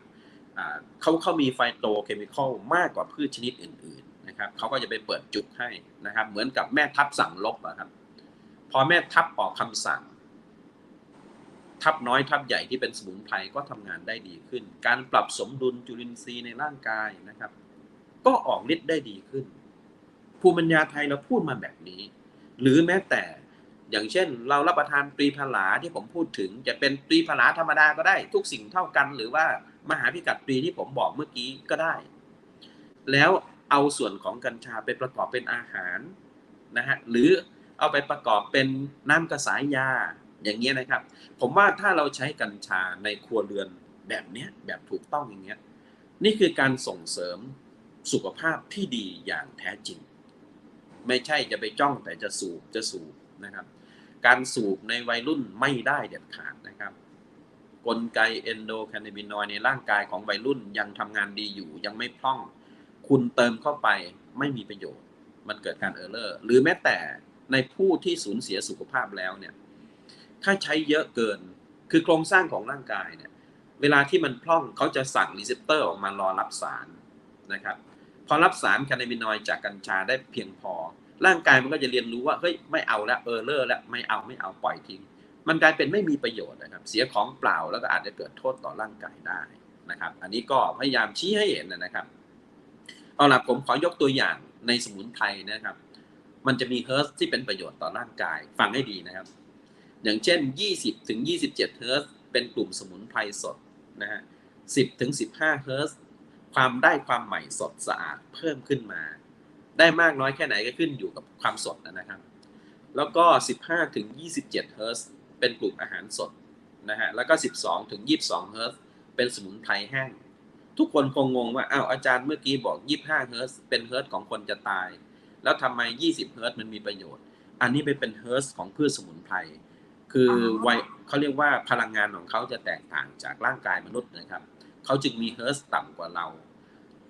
เขามีไฟโตเคมีคอลมากกว่าพืชชนิดอื่นๆนะครับเขาก็จะไปเปิดจุดให้นะครับเหมือนกับแม่ทัพสั่งลบนะครับพอแม่ทัพออกคำสั่งทัพน้อยทัพใหญ่ที่เป็นสมุนไพรก็ทำงานได้ดีขึ้นการปรับสมดุลจุลินทรีย์ในร่างกายนะครับก็ออกฤทธิ์ได้ดีขึ้นภูมิปัญญาไทยเราพูดมาแบบนี้หรือแม้แต่อย่างเช่นเรารับประทานตรีผลาที่ผมพูดถึงจะเป็นตรีผลาธรรมดาก็ได้ทุกสิ่งเท่ากันหรือว่ามหาพิกัดตรีที่ผมบอกเมื่อกี้ก็ได้แล้วเอาส่วนของกัญชาไปประกอบเป็นอาหารนะฮะหรือเอาไปประกอบเป็นน้ำกระสายยาอย่างเงี้ยนะครับผมว่าถ้าเราใช้กัญชาในครัวเรือนแบบเนี้ยแบบถูกต้องอย่างเงี้ยนี่คือการส่งเสริมสุขภาพที่ดีอย่างแท้จริงไม่ใช่จะไปจ้องแต่จะสูบนะครับการสูบในวัยรุ่นไม่ได้เด็ดขาดนะครับกลไกเอนโดแคนาบินอยด์ในร่างกายของวัยรุ่นยังทำงานดีอยู่ยังไม่พร่องคุณเติมเข้าไปไม่มีประโยชน์มันเกิดการเออร์เลอร์หรือแม้แต่ในผู้ที่สูญเสียสุขภาพแล้วเนี่ยถ้าใช้เยอะเกินคือโครงสร้างของร่างกายเนี่ยเวลาที่มันพร่องเขาจะสั่งรีเซปเตอร์ออกมารอรับสารนะครับพอรับสารแคนาบินอยด์จากกัญชาได้เพียงพอร่างกายมันก็จะเรียนรู้ว่าเฮ้ยไม่เอาแล้วเออร์เลอร์แล้วไม่เอาปล่อยทิ้งมันกลายเป็นไม่มีประโยชน์นะครับเสียของเปล่าแล้วก็อาจจะเกิดโทษต่อร่างกายได้นะครับอันนี้ก็พยายามชี้ให้เห็นนะครับเอาล่ะผมขอยกตัวอย่างในสมุนไพรนะครับมันจะมีเฮิร์ตซ์ที่เป็นประโยชน์ต่อร่างกายฟังให้ดีนะครับอย่างเช่น20ถึง27เฮิร์ตซ์เป็นกลุ่มสมุนไพรสดนะฮะ10ถึง15เฮิร์ตซ์ความใหม่สดสะอาดเพิ่มขึ้นมาได้มากน้อยแค่ไหนก็ขึ้นอยู่กับความสดนะครับแล้วก็15ถึง27เฮิร์ตซ์เป็นกลุ่มอาหารสดนะฮะแล้วก็12ถึง22เฮิร์ตซ์เป็นสมุนไพรแห้งทุกคนคงงงว่าอ้าวอาจารย์เมื่อกี้บอก25เฮิร์ตซ์เป็นเฮิร์ตซ์ของคนจะตายแล้วทำไม20เฮิร์ตซ์มันมีประโยชน์อันนี้เป็นเฮิร์ตซ์ของพืชสมุนไพรคือเขาเรียกว่าพลังงานของเขาจะแตกต่างจากร่างกายมนุษย์นะครับเขาจึงมีเฮิร์ตซ์ต่ำกว่าเรา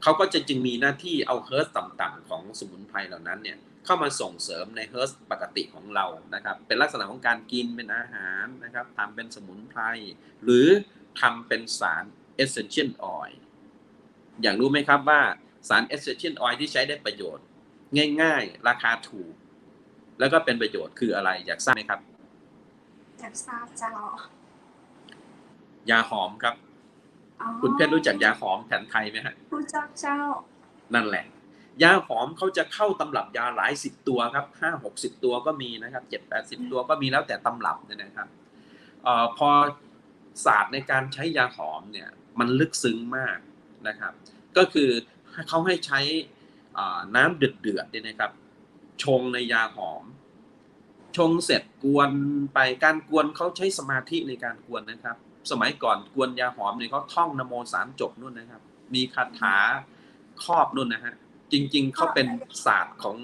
เขาก็จะจึงมีหน้าที่เอาเฮิร์ตซ์ต่ำๆของสมุนไพรเหล่านั้นเนี่ยเข้ามาส่งเสริมในเฮิร์ตซ์ปกติของเรานะครับเป็นลักษณะของการกินเป็นอาหารนะครับทำเป็นสมุนไพรหรือทำเป็นสาร essential oil อยากรู้ไหมครับว่าสาร essential oil ที่ใช้ได้ประโยชน์ง่ายๆราคาถูกแล้วก็เป็นประโยชน์คืออะไรอยากทราบไหมครับอยากทราบเจ้าย าหอมครับคุณเพชรรู้จักยาหอมแผนไทยไหมฮะรู้จักเจ้านั่นแหละยาหอมเขาจะเข้าตำรับยาหลาย10ตัวครับ5-60ตัวก็มีนะครับ7-80ตัวก็มีแล้วแต่ตำรับเนี่ยนะครับพอศาสตร์ในการใช้ยาหอมเนี่ยมันลึกซึ้งมากนะครับก็คือเขาให้ใช้น้ำเดือดๆเนี่ยนะครับชงในยาหอมชงเสร็จกวนไปการกวนเขาใช้สมาธิในการกวนนะครับสมัยก่อนกวนยาหอมเนี่ยเขาท่องนะโม3จบนู่นนะครับมีคาถาครอบนู่นนะฮะจริงๆเขาเป็นศาสตร์ของ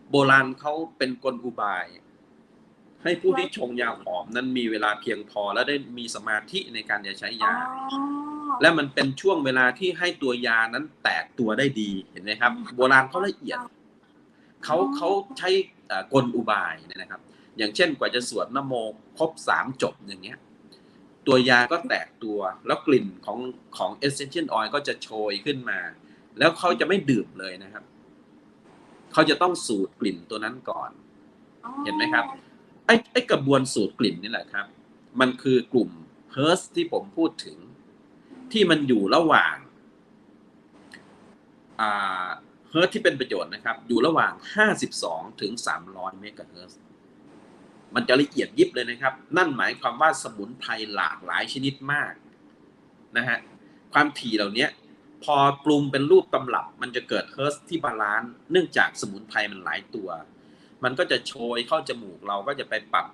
โบราณเขาเป็นกลอุบายให้ผู้ที่ชงยาหอมนั้นมีเวลาเพียงพอและได้มีสมาธิในการจะใช้ยา และมันเป็นช่วงเวลาที่ให้ตัวยานั้นแตกตัวได้ดีเห็นไหมครับโบราณเขาละเอียดเขาใช้กลอุบายนะครับอย่างเช่นกว่าจะสวดนะโมครบ3 จบอย่างเงี้ยตัวยาก็แตกตัวแล้วกลิ่นของ essential oil ก็จะโชยขึ้นมาแล้วเขาจะไม่ดื่มเลยนะครับเขาจะต้องสูดกลิ่นตัวนั้นก่อนเห็นไหมครับไอ้กระบวนสูดกลิ่นนี่แหละครับมันคือกลุ่มเฮิร์สที่ผมพูดถึงที่มันอยู่ระหว่างเฮิร์ตที่เป็นประโยชน์นะครับอยู่ระหว่าง52 ถึง 300 เมกะเฮิร์ตมันจะละเอียดยิบเลยนะครับนั่นหมายความว่าสมุนไพรหลากหลายชนิดมากนะฮะความถี่เหล่านี้พอปรุงเป็นรูปตำรับมันจะเกิดเฮิร์ตที่บาลานซ์เนื่องจากสมุนไพรมันหลายตัวมันก็จะโชยเข้าจมูกเราก็จะไปปรับ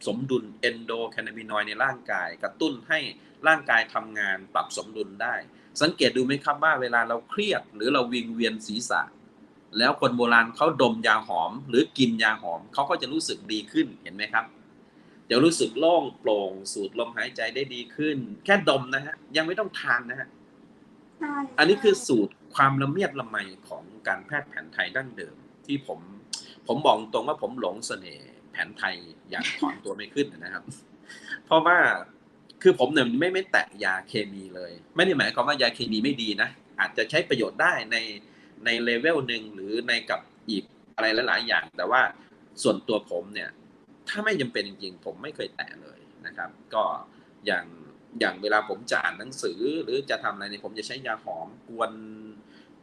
สมดุลเอนโดแคนาบินอยด์ในร่างกายกระตุ้นให้ร่างกายทำงานปรับสมดุลได้สังเกตดูไหมครับว่าเวลาเราเครียดหรือเราวิงเวียนศีรษะแล้วคนโบราณเขาดมยาหอมหรือกินยาหอมเขาก็จะรู้สึกดีขึ้นเห็นไหมครับจะรู้สึกโล่งโปร่งสูดลมหายใจได้ดีขึ้นแค่ดมนะฮะยังไม่ต้องทานนะฮะอันนี้คือสูตรความละเมียดละไมของการแพทย์แผนไทยดั้งเดิมที่ผมบอกตรงว่าผมหลงเสน่ห์แผนไทยอย่างถอนตัวไม่ขึ้นนะครับเพราะว่าคือผมเนี่ยไม่แตะยาเคมีเลยไม่ได้หมายความว่ายาเคมีไม่ดีนะอาจจะใช้ประโยชน์ได้ในเลเวลหนึ่งหรือในกับอีกอะไรหลายๆอย่างแต่ว่าส่วนตัวผมเนี่ยถ้าไม่จำเป็นจริงๆผมไม่เคยแตะเลยนะครับก็อย่างเวลาผมจะอ่านหนังสือหรือจะทำอะไรเนี่ยผมจะใช้ยาหอมก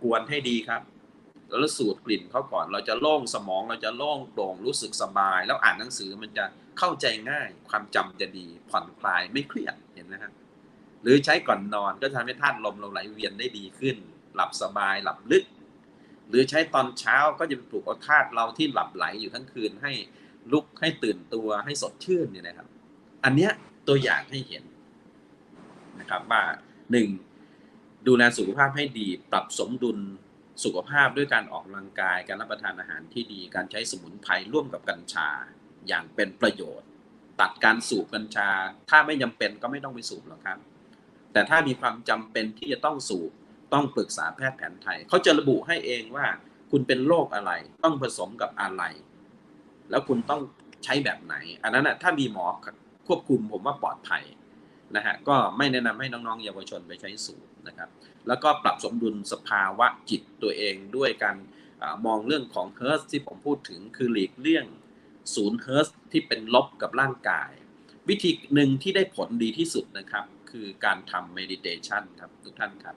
วนให้ดีครับแล้วสูดกลิ่นเขาก่อนเราจะโล่งสมองเราจะโล่งโปร่งรู้สึกสบายแล้วอ่านหนังสือมันจะเข้าใจง่ายความจำจะดีผ่อนคลายไม่เครียดเห็นนะครับหรือใช้ก่อนนอนก็ทำให้ธาตุลมเราไหลเวียนได้ดีขึ้นหลับสบายหลับลึกหรือใช้ตอนเช้าก็จะปลุกเอาธาตุเราที่หลับไหลอยู่ทั้งคืนให้ลุกให้ตื่นตัวให้สดชื่นเนี่ยนะครับอันเนี้ยตัวอย่างให้เห็นนะครับว่า1ดูแลสุขภาพให้ดีปรับสมดุลสุขภาพด้วยการออกกำลังกายการรับประทานอาหารที่ดีการใช้สมุนไพรร่วมกับกัญชาอย่างเป็นประโยชน์ตัดการสูบกัญชาถ้าไม่จำเป็นก็ไม่ต้องไปสูบหรอกครับแต่ถ้ามีความจำเป็นที่จะต้องสูบต้องปรึกษาแพทย์แผนไทยเขาจะระบุให้เองว่าคุณเป็นโรคอะไรต้องผสมกับอะไรแล้วคุณต้องใช้แบบไหนอันนั้นนะถ้ามีหมอควบคุมผมว่าปลอดภัยนะฮะก็ไม่แนะนำให้น้องๆเยาวชนไปใช้สูบนะครับแล้วก็ปรับสมดุลสภาวะจิตตัวเองด้วยการมองเรื่องของเฮิร์ตที่ผมพูดถึงคือหลีกเลี่ยง0 เฮิร์ตที่เป็นลบกับร่างกายวิธีหนึ่งที่ได้ผลดีที่สุดนะครับคือการทำเมดิเทชันครับทุกท่านครับ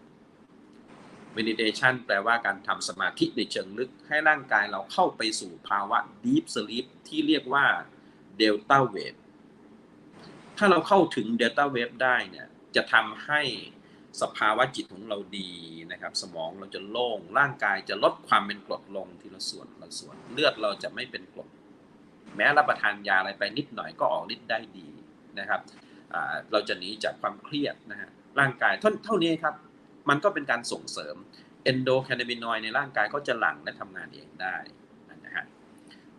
เมดิเทชันแปลว่าการทำสมาธิในเชิงลึกให้ร่างกายเราเข้าไปสู่ภาวะ Deep Sleep ที่เรียกว่า Delta Wave ถ้าเราเข้าถึง Delta Wave ได้เนี่ยจะทำให้สภาวะจิตของเราดีนะครับสมองเราจะโล่งร่างกายจะลดความเป็นกรดลงทีละส่วนเลือดเราจะไม่เป็นกรดแม้รับประทานยาอะไรไปนิดหน่อยก็ออกฤทธิ์ได้ดีนะครับเราจะหนีจากความเครียดนะฮะร่างกายเท่านี้ครับมันก็เป็นการส่งเสริมเอนโดแคนาบินอยด์ในร่างกายก็จะหลั่งและทำงานเองได้นะฮะ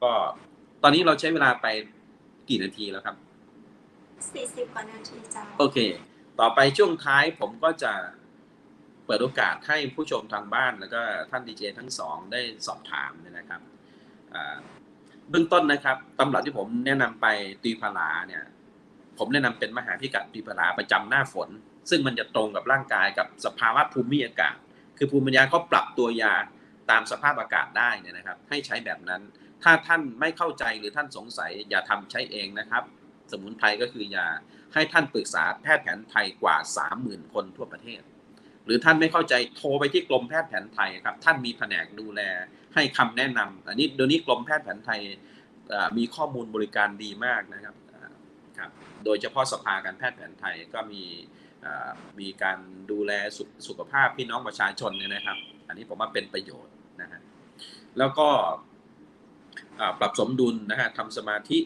ก็ตอนนี้เราใช้เวลาไปกี่นาทีแล้วครับ40 กว่านาทีจ้าโอเคต่อไปช่วงท้ายผมก็จะเปิดโอกาสให้ผู้ชมทางบ้านแล้วก็ท่านดีเจทั้งสองได้สอบถามนะครับเบื้องต้นนะครับตำรับที่ผมแนะนำไปตีพลาเนี่ยผมแนะนำเป็นมหาพิกัดตีพลาประจำหน้าฝนซึ่งมันจะตรงกับร่างกายกับสภาวะภูมิอากาศคือภูมิปัญญาเขาปรับตัวยาตามสภาพอากาศได้เนี่ยนะครับให้ใช้แบบนั้นถ้าท่านไม่เข้าใจหรือท่านสงสัยอย่าทำใช้เองนะครับสมุนไพรก็คือยาให้ท่านปรึกษาแพทย์แผนไทยกว่า 30,000 คนทั่วประเทศหรือท่านไม่เข้าใจโทรไปที่กรมแพทย์แผนไทยครับท่านมีแผนกดูแลให้คำแนะนำอันนี้เดี๋ยวนี้กรมแพทย์แผนไทยมีข้อมูลบริการดีมากนะครับโดยเฉพาะสภาการแพทย์แผนไทยก็มีการดูแลสุขภาพพี่น้องประชาชนเนี่ยนะครับอันนี้ผมว่าเป็นประโยชน์นะฮะแล้วก็ปรับสมดุลนะฮะทำสมาธิ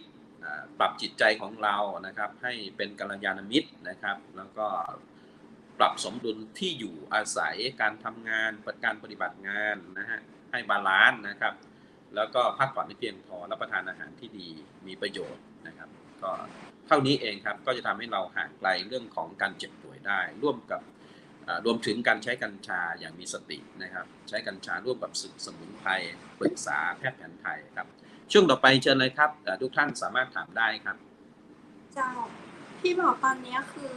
ปรับจิตใจของเรานะครับให้เป็นกัลยาณมิตรนะครับแล้วก็ปรับสมดุลที่อยู่อาศัยการทำงานการปฏิบัติงานนะฮะให้บาลานซ์นะครับแล้วก็พักผ่อนให้เพียงพอรับประทานอาหารที่ดีมีประโยชน์นะครับก็เท่านี้เองครับก็จะทำให้เราห่างไกลเรื่องของการเจ็บป่วยได้ร่วมกับ รวมถึงการใช้กัญชาอย่างมีสตินะครับใช้กัญชาร่วมกับสมุนไพรปรึกษาแพทย์แผนไทยครับช่วงต่อไปเชิญเลยครับทุกท่านสามารถถามได้ครับเจ้าพี่บอกตอนนี้คือ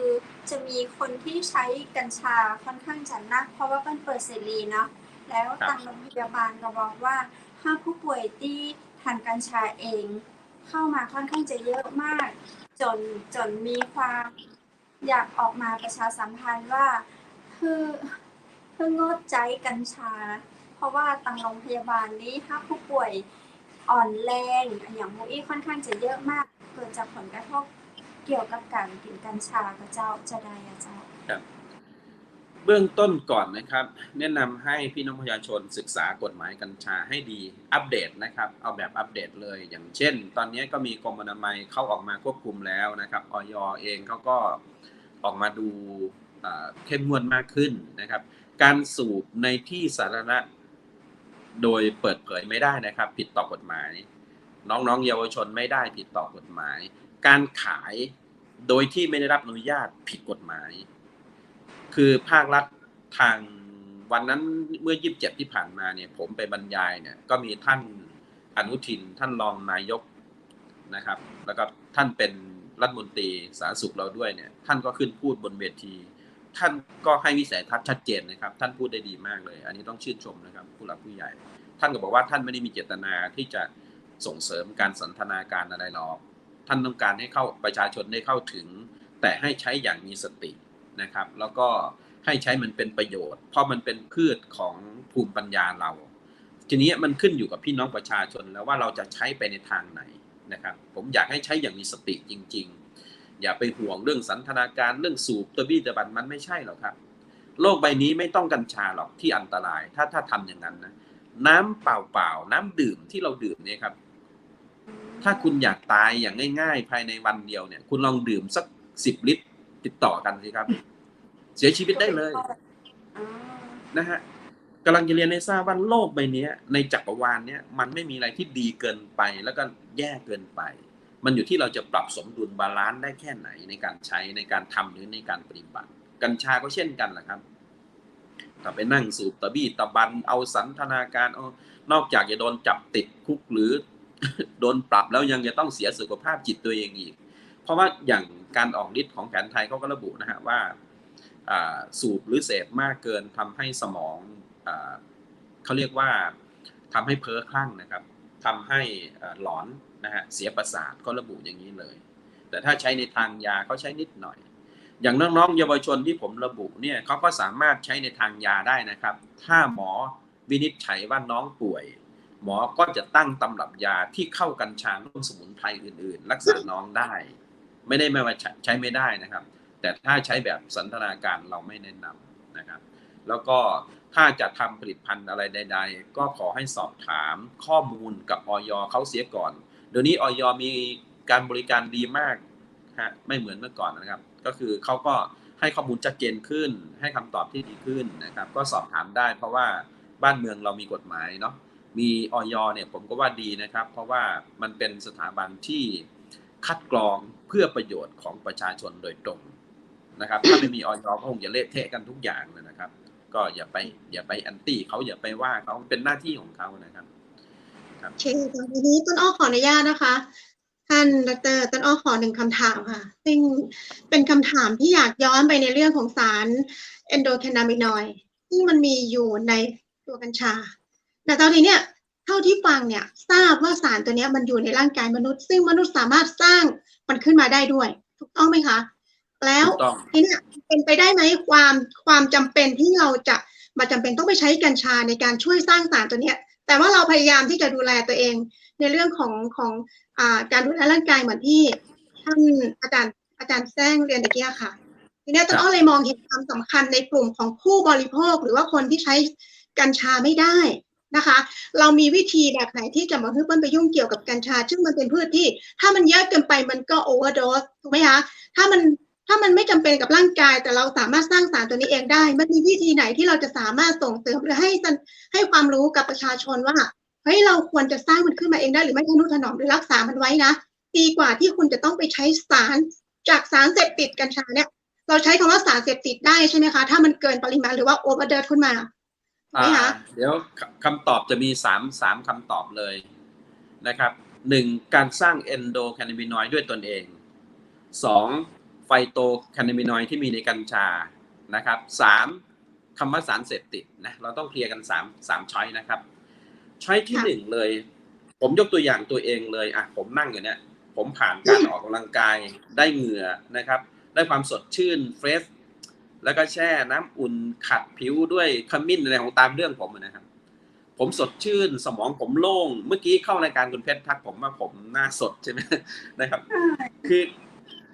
จะมีคนที่ใช้กัญชาค่อนข้างจะนักเพราะว่าเป็นเปิดเสรีเนาะแล้วทางโรงพยาบาลก็บอกว่าถ้าผู้ป่วยที่ทานกัญชาเองเข้ามาค่อนข้างจะเยอะมากจนมีความอยากออกมาประชาสัมพันธ์ว่าคืองดใจกัญชาเพราะว่าทางโรงพยาบาลนี้ถ้าผู้ป่วยอ่อนแรงอย่างมูอี้ค่อนข้างจะเยอะมากเกิดจากผลกระทบเกี่ยวกับการกินกัญชากับเจ้าจะได้เจ้าครับเบื้องต้นก่อนนะครับแนะนำให้พี่น้องประชาชนศึกษากฎหมายกัญชาให้ดีอัปเดตนะครับเอาแบบอัปเดตเลยอย่างเช่นตอนนี้ก็มีกรมอนามัยเข้าออกมาควบคุมแล้วนะครับอย.เองเขาก็ออกมาดูเข้มงวดมากขึ้นนะครับการสูบในที่สาธารณะโดยเปิดเผยไม่ได้นะครับผิดต่อกฎหมายน้องๆเยาวชนไม่ได้ผิดต่อกฎหมายการขายโดยที่ไม่ได้รับอนุญาตผิดกฎหมายคือภาครัฐทางวันนั้นเมื่อ27ที่ผ่านมาเนี่ยผมไปบรรยายเนี่ยก็มีท่านอนุทินท่านรองนายกนะครับแล้วก็ท่านเป็นรัฐมนตรีสาธารณสุขเราด้วยเนี่ยท่านก็ขึ้นพูดบนเวทีท่านก็ให้วิสัยทัศน์ชัดเจนนะครับท่านพูดได้ดีมากเลยอันนี้ต้องชื่นชมนะครับผู้หลักผู้ใหญ่ท่านก็บอกว่าท่านไม่ได้มีเจตนาที่จะส่งเสริมการสันทนาการอะไรหรอกท่านต้องการให้เข้าประชาชนได้เข้าถึงแต่ให้ใช้อย่างมีสตินะครับแล้วก็ให้ใช้มันเป็นประโยชน์เพราะมันเป็นพืชของภูมิปัญญาเราทีนี้มันขึ้นอยู่กับพี่น้องประชาชนแล้วว่าเราจะใช้ไปในทางไหนนะครับผมอยากให้ใช้อย่างมีสติจริงๆอย่าไปห่วงเรื่องสันทนาการเรื่องสูบตะบี้ตะบันมันไม่ใช่หรอกครับโลกใบนี้ไม่ต้องกัญชาหรอกที่อันตรายถ้าทำอย่างนั้นนะน้ำเปล่าๆน้ำดื่มที่เราดื่มเนี่ยครับถ้าคุณอยากตายอย่างง่ายๆภายในวันเดียวเนี่ยคุณลองดื่มสัก10 ลิตรติดต่อกันสิครับเสียชีวิตได้เลยนะฮะกำลังจะเรียนให้ทราบว่าโลกใบนี้ในจักรวาลเนี้ยมันไม่มีอะไรที่ดีเกินไปแล้วก็แย่เกินไปมันอยู่ที่เราจะปรับสมดุลบาลานซ์ได้แค่ไหนในการใช้ในการทำหรือในการปฏิบัติกัญชาก็เช่นกันแหละครับถ้าไปนั่งสูบตะบี้ตะบันเอาสันทนาการนอกจากจะโดนจับติดคุกหรือ โดนปรับแล้วยังจะต้องเสียสุขภาพจิตตัวเองอีกเพราะว่าอย่างการออกฤทธิ์ของแผนไทยเขาก็ระบุนะฮะว่าสูบหรือเสพมากเกินทำให้สมองเขาเรียกว่าทำให้เพ้อคลั่งนะครับทำให้หลอนนะฮะเสียประสาทก็ระบุอย่างนี้เลยแต่ถ้าใช้ในทางยาเขาใช้นิดหน่อยอย่างน้องๆเยาวชนที่ผมระบุเนี่ยเขาก็สามารถใช้ในทางยาได้นะครับถ้าหมอวินิจฉัยว่าน้องป่วยหมอก็จะตั้งตำรับยาที่เข้ากัญชาร่วมสมุนไพรอื่นๆรักษาน้องได้ไม่ได้ไม่ว่าใช้ไม่ได้นะครับแต่ถ้าใช้แบบสันทนาการเราไม่แนะนำนะครับแล้วก็ถ้าจะทำผลิตภัณฑ์อะไรใดๆก็ขอให้สอบถามข้อมูลกับอย.เขาเสียก่อนเดี๋ยวนี้อย.มีการบริการดีมากฮะไม่เหมือนเมื่อก่อนนะครับก็คือเขาก็ให้ข้อมูลชัดเจนขึ้นให้คำตอบที่ดีขึ้นนะครับก็สอบถามได้เพราะว่าบ้านเมืองเรามีกฎหมายเนาะมีอย.เนี่ยผมก็ว่าดีนะครับเพราะว่ามันเป็นสถาบันที่คัดกรองเพื่อประโยชน์ของประชาชนโดยตรงนะครับถ้าไม่มีอย.ก็คงจะเละเทะกันทุกอย่างเลยนะครับก็อย่าไปแอนตี้เขาอย่าไปว่าเขาเป็นหน้าที่ของเขานะครับโอเคตอนนี้ต้นอ้อขออนุญาตนะคะท่านดร.ต้นอ้อขอ1คำถามค่ะซึ่งเป็นคำถามที่อยากย้อนไปในเรื่องของสารเอนโดแคนนาบินอยด์ที่มันมีอยู่ในตัวกัญชาแต่ตอนนี้เนี่ยเท่าที่ฟังเนี่ยทราบว่าสารตัวนี้มันอยู่ในร่างกายมนุษย์ซึ่งมนุษย์สามารถสร้างมันขึ้นมาได้ด้วยถูกต้องไหมคะแล้วทีนี้เป็นไปได้ไหมความจำเป็นที่เราจะมาจำเป็นต้องไปใช้กัญชาในการช่วยสร้างสารตัวนี้แต่ว่าเราพยายามที่จะดูแลตัวเองในเรื่องของการดูแลร่างกายเหมือนที่ท่านอาจารย์แจ้งเรียนตะกี้ค่ะทีนี้ต้นอ้อเลยมองเห็นความสำคัญในกลุ่มของผู้บริโภคหรือว่าคนที่ใช้กัญชาไม่ได้นะคะเรามีวิธีแบบไหนที่จะมาฮึบไปยุ่งเกี่ยวกับกัญชาซึ่งมันเป็นพืชที่ถ้ามันเยอะเกินไปมันก็โอเวอร์โดสถูกไหมคะถ้ามันไม่จำเป็นกับร่างกายแต่เราสามารถสร้างสารตัวนี้เองได้มันมีวิธีไหนที่เราจะสามารถส่งเสริมหรือให้ความรู้กับประชาชนว่าเฮ้ยเราควรจะสร้างมันขึ้นมาเองได้หรือไม่ทนุถนอมหรือรักษามันไว้นะดีกว่าที่คุณจะต้องไปใช้สารจากสารเสพติดกัญชาเนี่ย เราใช้คำว่าสารเสพติดได้ใช่ไหมคะถ้ามันเกินปริมาณหรือว่าโอเวอร์เดขึ้นมาไหมคะเดี๋ยวคำตอบจะมีสามคำตอบเลยนะครับหนึ่งการสร้างเอนโดแคนาบินอยด์ด้วยตนเองสองไฟโตแคนาบินอยด์ที่มีในกัญชานะครับสามคำว่าสารเสพติดนะเราต้องเคลียร์กันสามช้อยนะครับช้อยที่หนึ่งเลยผมยกตัวอย่างตัวเองเลยผมนั่งอยู่เนี่ยผมผ่านการออกกำลังกายได้เหงื่อนะครับได้ความสดชื่นเฟรชแล้วก็แช่น้ำอุ่นขัดผิวด้วยขมิ้นอะไรของตามเรื่องผมนะครับผมสดชื่นสมองผมโล่งเมื่อกี้เข้ารายการคุณเพชรทักผมว่าผมหน้าสดใช่ไหมนะครับคือ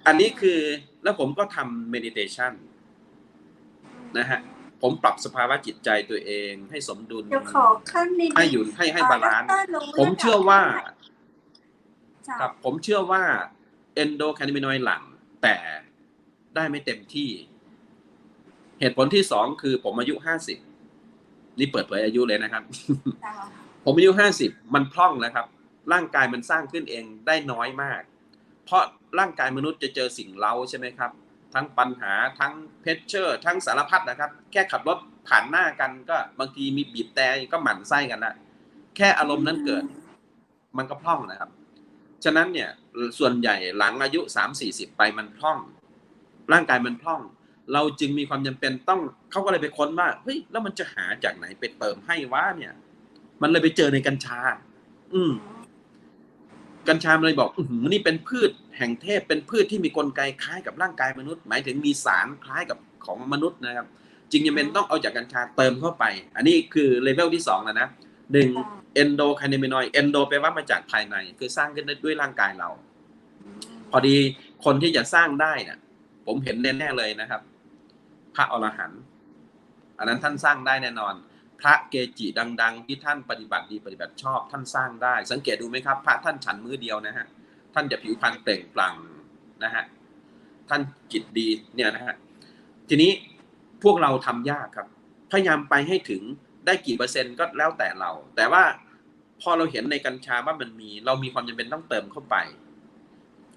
อันนี้คือแล้วผมก็ทำเมดิเทชันนะฮะผมปรับสภาวะจิตใจตัวเองให้สมดุลให้อยู่ให้บาลานซ์ผมเชื่อว่าครับผมเชื่อว่าเอนโดแคนาบินอยด์หลั่งแต่ได้ไม่เต็มที่เหตุผลที่สองคือผมอายุ50นี่เปิดเผยอายุเลยนะครับผมอายุ50มันพร่องแล้วครับร่างกายมันสร้างขึ้นเองได้น้อยมากเพราะร่างกายมนุษย์จะเจอสิ่งเร้าใช่ไหมครับทั้งปัญหาทั้งเพชเชอร์ทั้งสารพัดนะครับแค่ขับรถผ่านหน้ากันก็บางทีมีบีบแต่ก็หมั่นไส้กันนะแค่อารมณ์นั้นเกิดมันก็พร่องนะครับฉะนั้นเนี่ยส่วนใหญ่หลังอายุ 30-40 ไปมันพร่องร่างกายมันพร่องเราจึงมีความจำเป็นต้องเขาก็เลยไปค้นว่าเฮ้ยแล้วมันจะหาจากไหนไปเติมให้วะเนี่ยมันเลยไปเจอในกัญชากัญชาเลยบอกนี่เป็นพืชแห่งเทพเป็นพืชที่มีกลไกคล้ายกับร่างกายมนุษย์หมายถึงมีสารคล้ายกับของมนุษย์นะครับจึงจำเป็นต้องเอาจากกัญชาเติมเข้าไปอันนี้คือเลเวลที่2แล้วนะ1เอนโดแคนาบินอยด์เอนโดแปลว่ามาจากภายในคือสร้างขึ้นด้วยร่างกายเราพอดีคนที่จะสร้างได้เนี่ยผมเห็นแน่ๆเลยนะครับพระอรหันต์อันนั้นท่านสร้างได้แน่นอนพระเกจิดังๆที่ท่านปฏิบัติดีปฏิบัติชอบท่านสร้างได้สังเกตดูไหมครับพระท่านฉันมื้อเดียวนะฮะท่านจะผิวพรรณเปล่งปลั่งนะฮะท่านจิตดีเนี่ยนะฮะทีนี้พวกเราทำยากครับพยายามไปให้ถึงได้กี่เปอร์เซ็นต์ก็แล้วแต่เราแต่ว่าพอเราเห็นในกัญชาว่ามันมีเรามีความจำเป็นต้องเติมเข้าไป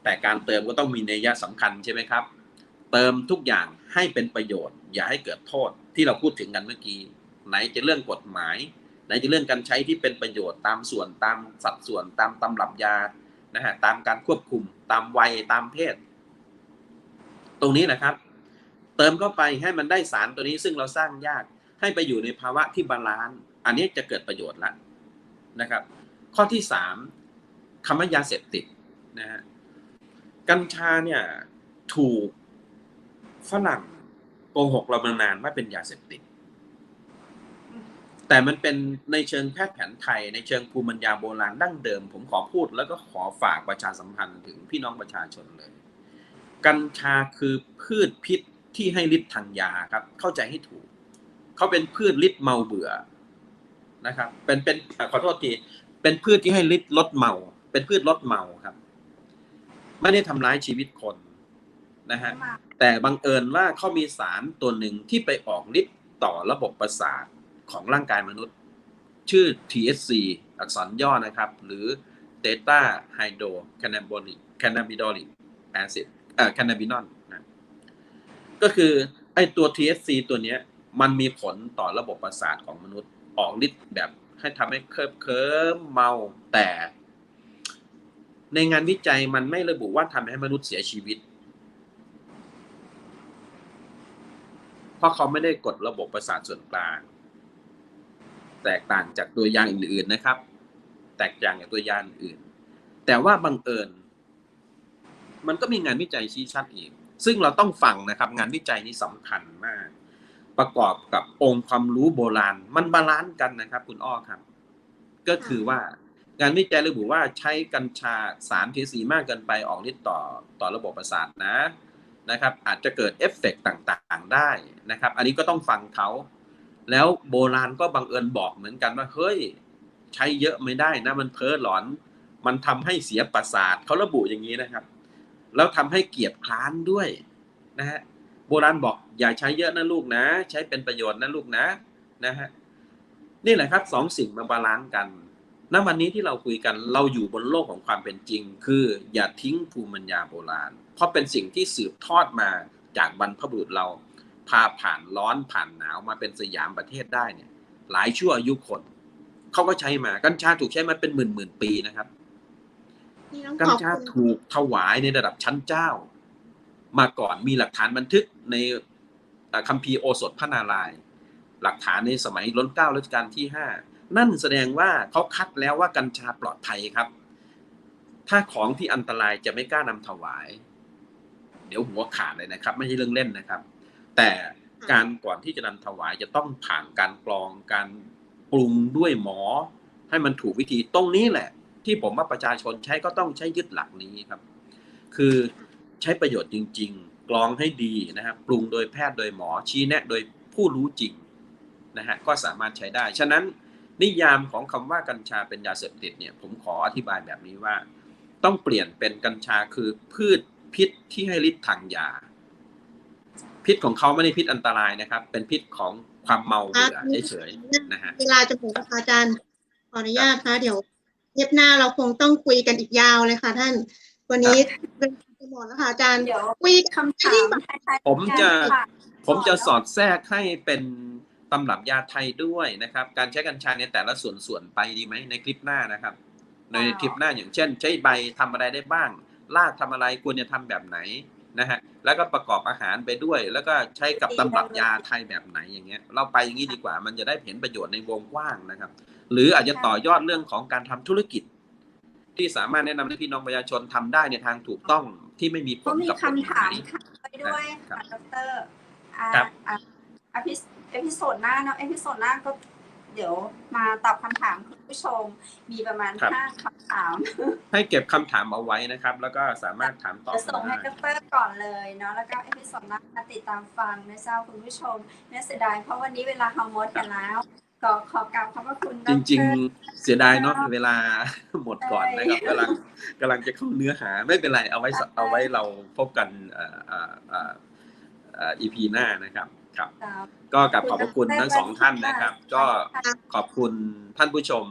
แต่การเติมก็ต้องมีนัยสำคัญใช่ไหมครับเติมทุกอย่างให้เป็นประโยชน์อย่าให้เกิดโทษที่เราพูดถึงกันเมื่อกี้ไหนจะเรื่องกฎหมายไหนจะเรื่องการใช้ที่เป็นประโยชน์ตามส่วนตามสัดส่วนตามตำรับยานะฮะตามการควบคุมตามวัยตามเพศตรงนี้นะครับเติมเข้าไปให้มันได้สารตัวนี้ซึ่งเราสร้างยากให้ไปอยู่ในภาวะที่บาลานซ์อันนี้จะเกิดประโยชน์ละนะครับข้อที่3คำว่ายาเสพติดนะฮะกัญชาเนี่ยถูกฝรั่งโกหกเรามานานว่าเป็นยาเสพติดแต่มันเป็นในเชิงแพทย์แผนไทยในเชิงภูมิปัญญาโบราณดั้งเดิมผมขอพูดแล้วก็ขอฝากประชาสัมพันธ์ถึงพี่น้องประชาชนเลยกัญชาคือพืชพิษที่ให้ฤทธิ์ทางยาครับเข้าใจให้ถูกเขาเป็นพืชฤทธิ์เมาเบื่อนะครับเป็นขอโทษทีเป็นพืชที่ให้ฤทธิ์ลดเมาเป็นพืชลดเมาครับไม่ได้ทำร้ายชีวิตคนนะฮะแต่บังเอิญว่าเขามีสารตัวหนึ่งที่ไปออกฤทธิ์ต่อระบบประสาทของร่างกายมนุษย์ชื่อ THC อักษรย่อนะครับหรือ Theta Hydrocannabinolic Acid Cannabinol นะก็คือไอ้ตัว THC ตัวเนี้ยมันมีผลต่อระบบประสาทของมนุษย์ออกฤทธิ์แบบให้ทำให้เคลิ้มเมาแต่ในงานวิจัยมันไม่ระบุว่าทำให้มนุษย์เสียชีวิตเพราะเขาไม่ได้กดระบบประสาทส่วนกลางแตกต่างจากตัวยาอื่นๆนะครับแตกต่างจากตัวยาอื่นแต่ว่าบังเอิญมันก็มีงานวิจัยชี้ชัดอีกซึ่งเราต้องฟังนะครับงานวิจัยนี้สำคัญมากประกอบกับองค์ความรู้โบราณมันบาลานซ์กันนะครับคุณอ้อครับก็คือว่างานวิจัยระบุว่าใช้กัญชาสาร THC มากเกินไปออกฤทธิ์ต่อระบบประสาทนะครับอาจจะเกิดเอฟเฟกต์ต่างๆได้นะครับอันนี้ก็ต้องฟังเขาแล้วโบราณก็บังเอิญบอกเหมือนกันว่าเฮ้ยใช้เยอะไม่ได้นะมันเพ้อหลอนมันทำให้เสียประสาทเขาระบุอย่างนี้นะครับแล้วทำให้เกียจคร้านด้วยนะฮะโบราณบอกอย่าใช้เยอะนะลูกนะใช้เป็นประโยชน์นะลูกนะฮะนี่แหละครับ2สิ่งมาบาลานซ์กันณวันนี้ที่เราคุยกันเราอยู่บนโลกของความเป็นจริงคืออย่าทิ้งภูมิปัญญาโบราณเพราะเป็นสิ่งที่สืบทอดมา จากบรรพบุรุษเราพาผ่านร้อนผ่านหนาวมาเป็นสยามประเทศได้เนี่ยหลายชั่วอายุคนเขาก็ใช้มากัญชาถูกใช้มาเป็นหมื่นปีนะครับกัญชาถูกถวายในระดับชั้นเจ้ามาก่อนมีหลักฐานบันทึกในคัมภีร์โอสถพระนารายณ์หลักฐานในสมัยรัชกาลรัชกาลที่5นั่นแสดงว่าเขาคัดแล้วว่ากัญชาปลอดภัยครับถ้าของที่อันตรายจะไม่กล้านำถวายเดี๋ยวหัวขาดเลยนะครับไม่ใช่เรื่องเล่นนะครับแต่การก่อนที่จะนำถวายจะต้องผ่านการกรองการปรุงด้วยหมอให้มันถูกวิธีตรงนี้แหละที่ผมว่าประชาชนใช้ก็ต้องใช้ยึดหลักนี้ครับคือใช้ประโยชน์จริงๆกรองให้ดีนะครับปรุงโดยแพทย์โดยหมอชี้แนะโดยผู้รู้จริงนะฮะก็สามารถใช้ได้ฉะนั้นนิยามของคำว่ากัญชาเป็นยาเสพติดเนี่ยผมขออธิบายแบบนี้ว่าต้องเปลี่ยนเป็นกัญชาคือพืชพิษที่ให้ฤทธิ์ทางยาพิษของเขาไม่ได้พิษอันตรายนะครับเป็นพิษของความเมาเบื่อเฉยๆนะฮะเวลาจะหมดอาจารย์ขออนุญาตค่ะเดี๋ยวเทปหน้าเราคงต้องคุยกันอีกยาวเลยค่ะท่านวันนี้เป็นจะหมดแล้วค่ะอาจารย์คุยคำถามผมจะสอดแทรกให้เป็นตำรับยาไทยด้วยนะครับการใช้กัญชาในแต่ละส่วนไปดีไหมในคลิปหน้านะครับในคลิปหน้าอย่างเช่นใช้ใบทำอะไรได้บ้างรากทำอะไรควรจะทำแบบไหนนะฮะแล้วก็ประกอบอาหารไปด้วยแล้วก็ใช้กับตำรับยาไทยแบบไหนอย่างเงี้ยเราไปอย่างนี้ดีกว่ามันจะได้เห็นประโยชน์ในวงกว้างนะครับหรืออาจจะต่อยอดเรื่องของการทำธุรกิจที่สามารถแนะนำให้พี่น้องประชาชนทำได้ในทางถูกต้องที่ไม่มีผลกับกฎหมายไปด้วยค่ะดร.เอพิโซดหน้าเนาะเอพิโซดหน้าก็เดี๋ยวมาตอบคำถามคุณผู้ชมมีประมาณ5คำถามให้เก็บคำถามเอาไว้นะครับแล้วก็สามารถถามตอบจะส่งให้ดร.ก่อนเลยเนาะแล้วก็เอพิโซดหน้าติดตามฟังนะเจ้าคุณผู้ชมน่าเสียดายเพราะวันนี้เวลาเราหมดกันแล้วก็ขอกราบขอบพระคุณจริงๆเสียดายเนาะเวลาหมดก่อนนะครับกำลังจะเข้าเนื้อหาไม่เป็นไรเอาไว้เราพบกันEP หน้านะครับครับก็กับขอบพระคุณทั้งสองท่านนะครับก็ขอบคุณท่านผู้ชม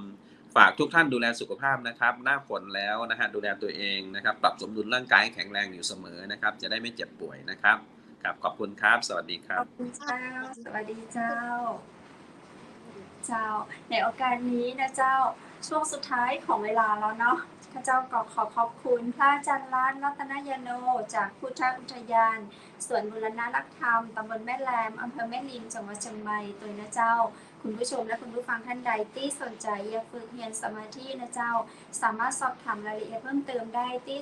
ฝากทุกท่านดูแลสุขภาพนะครับหน้าฝนแล้วนะฮะดูแลตัวเองนะครับปรับสมดุลร่างกายแข็งแรงอยู่เสมอนะครับจะได้ไม่เจ็บป่วยนะครับครับขอบคุณครับสวัสดีครับขอบคุณเจ้าสวัสดีเจ้าในโอกาสนี้นะเจ้าช่วงสุดท้ายของเวลาแล้วเนาะข้าเจ้าก็ขอบคุณพระอาจารย์ล้านรัตนยโนจากพุทธอุทยานสวนบูรณรักธรรมตำบลแม่แลมอำเภอแม่ริมจังหวัดเชียงใหม่ตัวนะเจ้าคุณผู้ชมและคุณผู้ฟังท่านใดที่สนใจอยากฝึกเรียนสมาธินะเจ้าสามารถสอบถามรายละเอียดเพิ่มเติมได้ที่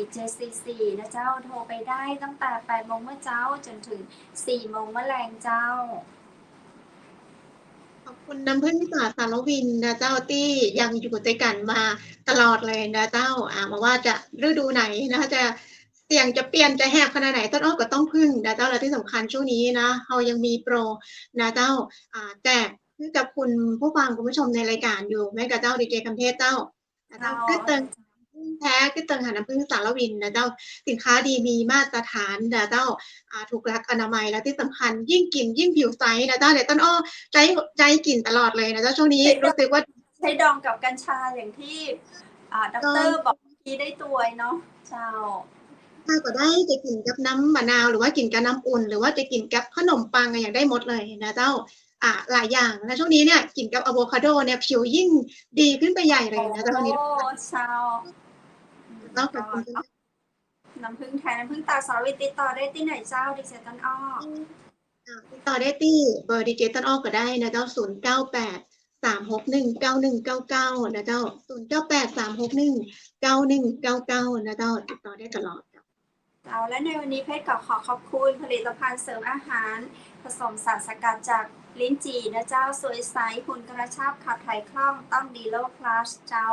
098-0364-744นะเจ้าโทรไปได้ตั้งแต่ 8 โมงเมื่อเช้าจนถึง 4 โมงเมื่อแลงเจ้าขอบคุณน้ำพึ่งสารวินนะเจ้าที่ยังอยู่ด้วยกันมาตลอดเลยนะเจ้ามาว่าจะฤดูไหนนะคะจะเสี่ยงจะเปลี่ยนจะแหบขนาดไหนต้นอ้อก็ต้องพึ่งนะเจ้าและที่สำคัญช่วงนี้นะเรายังมีโปรนะเจ้าแจกให้กับคุณผู้ฟังคุณผู้ชมในรายการอยู่แม่กับเจ้าดีเจคำเทศเจ้าคือเติมแท้คือเติมหาน้ำพึ่งสารวินนะเจ้าสินค้าดีมีมาตรฐานนะเจ้าถูกหลักอนามัยและที่สำคัญยิ่งกินยิ่งผิวใสนะเจ้าเดี๋ยวต้นอ้อใจกินตลอดเลยนะเจ้าช่วงนี้รู้สึกว่าใช้ดองกับกัญชาอย่างที่ดร.บอกที่ได้ตัวเนาะเจ้าก็ได้จะกินกับน้ำมะนาวหรือว่ากินกับน้ำอุ่นหรือว่าจะกินกับขนมปังอย่างได้หมดเลยนะเจ้าหลายอย่างนะช่วงนี้เนี่ยกินกับอะโวคาโดเนี่ยผิวยิ่งดีขึ้นไปใหญ่เลยนะเจ้านี้เจ้าต้องขอบคุณน้ำผึ้งแทนน้ำผึ้งตาสารวิติดต่อได้ที่ไหนเจ้าดิเจตันอ้อติดต่อได้ที่เบอร์ดิเจตันอ้อก็ได้นะเจ้า098-361-9199นะเจ้า098-361-9199นะเจ้าติดต่อได้ตลอดและในวันนี้เพชรก็ขอบคุณผลิตภัณฑ์เสริมอาหารผสมสารสกัดจากลิ้นจี่นะเจ้าสวยใสหุ่นกระชับขับถ่ายคล่องต้องดีโลพลัสเจ้า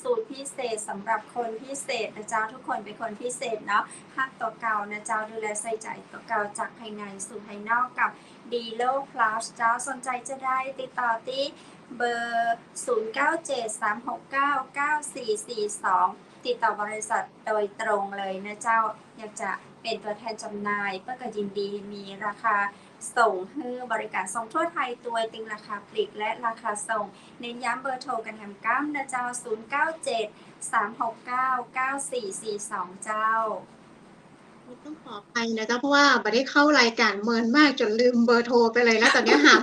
สูตรพิเศษสำหรับคนพิเศษนะเจ้าทุกคนเป็นคนพิเศษเนาะหักตัวเก่านะเจ้าดูแลใส่ใจตัวเก่าจากภายในสู่ภายนอกกับดีโลพลัสเจ้าสนใจจะได้ติดต่อที่เบอร์0973699442ติดต่อบริษัทโดยตรงเลยนะเจ้าอยากจะเป็นตัวแทนจำหน่ายเพื่อก็ยินดีมีราคาส่งให้บริการส่งทั่วไทยตัวติงราคาปลีกและราคาส่งเน้นย้ำเบอร์โทรกันแถมก้ำนะเจ้า097-369-9442เจ้า ต้องขออภัยนะเจ้าเพราะว่าไม่ได้เข้ารายการเมินมากจนลืมเบอร์โทรไปเลยแล้วตอนนี้หา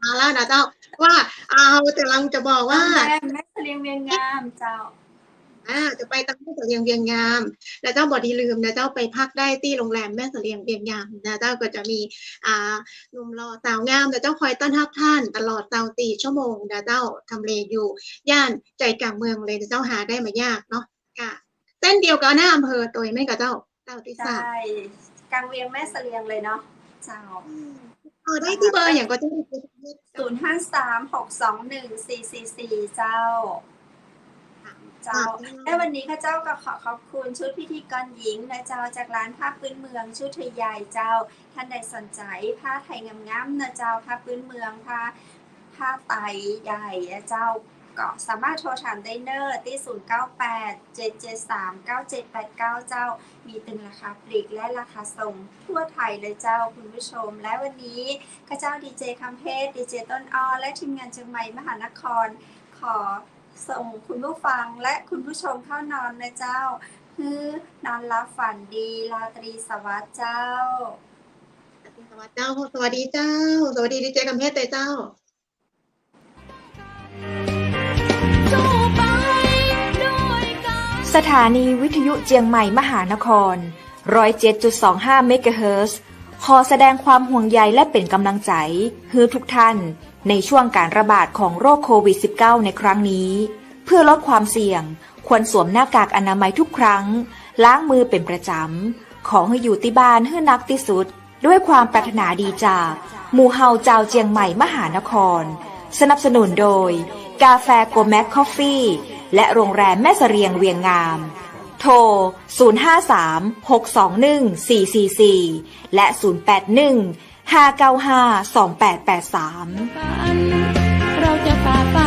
มาแล้วนะเจ้าว่าเอาแต่ลังจะบอกว่า โรงแรมแม่เสลียงเวียงงามเจ้า จะไปตั้งแม่เสลียงเวียงงามแล้วเจ้าบอดีลืมนะเจ้าไปพักได้ที่โรงแรมแม่เสลียงเวียงงามนะเจ้าก็จะมีหนุ่มรอสาวงามนะเจ้าคอยต้อนรับท่านตลอด24 ชั่วโมงนะเจ้าทำเลอยู่ย่านใจกลางเมืองเลยนะเจ้าหาได้มายากเนาะค่ะเส้นเดียวกับหน้าอำเภอตัวไม่กับเจ้าที่ทราบ ใช่กลางเวียงแม่เสลียงเลยเนาะเจ้า ได้ที่เบอร์อย่างก็จะ053-621-444เจ้าและวันนี้ข้าเจ้าก็ขอขอบคุณชุดพิธีกรหญิงนะเจ้าจากร้านผ้าพื้นเมืองชุดไทยใหญ่เจ้าท่านใดสนใจผ้าไทยงามๆนะเจ้าผ้าพื้นเมืองผ้าไตใหญ่นะเจ้าก็สามารถโทรถามได้เนอร์ที่0987739789เจ้ามีตึงราคาปลีกและราคาส่งทั่วไทยเลยเจ้าคุณผู้ชมและวันนี้ข้าเจ้าดีเจคำเพชรดีเจต้นอ้อและทีมงานเชียงใหม่มหานครขอส่งคุณผู้ฟังและคุณผู้ชมเข้านอนนะเจ้าคือนอนรับฝันดีราตรีสวัสดิ์เจ้าสวัสดีเจ้าสวัสดีเจ้าสวัสดีดีเจคำเพชรเจ้าสถานีวิทยุเจียงใหม่มหานคร 107.25 เมกะเฮิรตซ์ ขอแสดงความห่วงใยและเป็นกำลังใจให้ทุกท่านในช่วงการระบาดของโรคโควิด -19 ในครั้งนี้ เพื่อลดความเสี่ยงควรสวมหน้ากากอนามัยทุกครั้งล้างมือเป็นประจำขอให้อยู่ที่บ้านให้นักที่สุดด้วยความปรารถนาดีจากหมู่เฮาเจ้าเจียงใหม่มหานครสนับสนุนโดยกาแฟโกแมคคอฟฟี่และโรงแรมแม่เสรียงเวียงงามโทร 053-621-444 และ 081-595-2883 เราจะฝ่าฟัน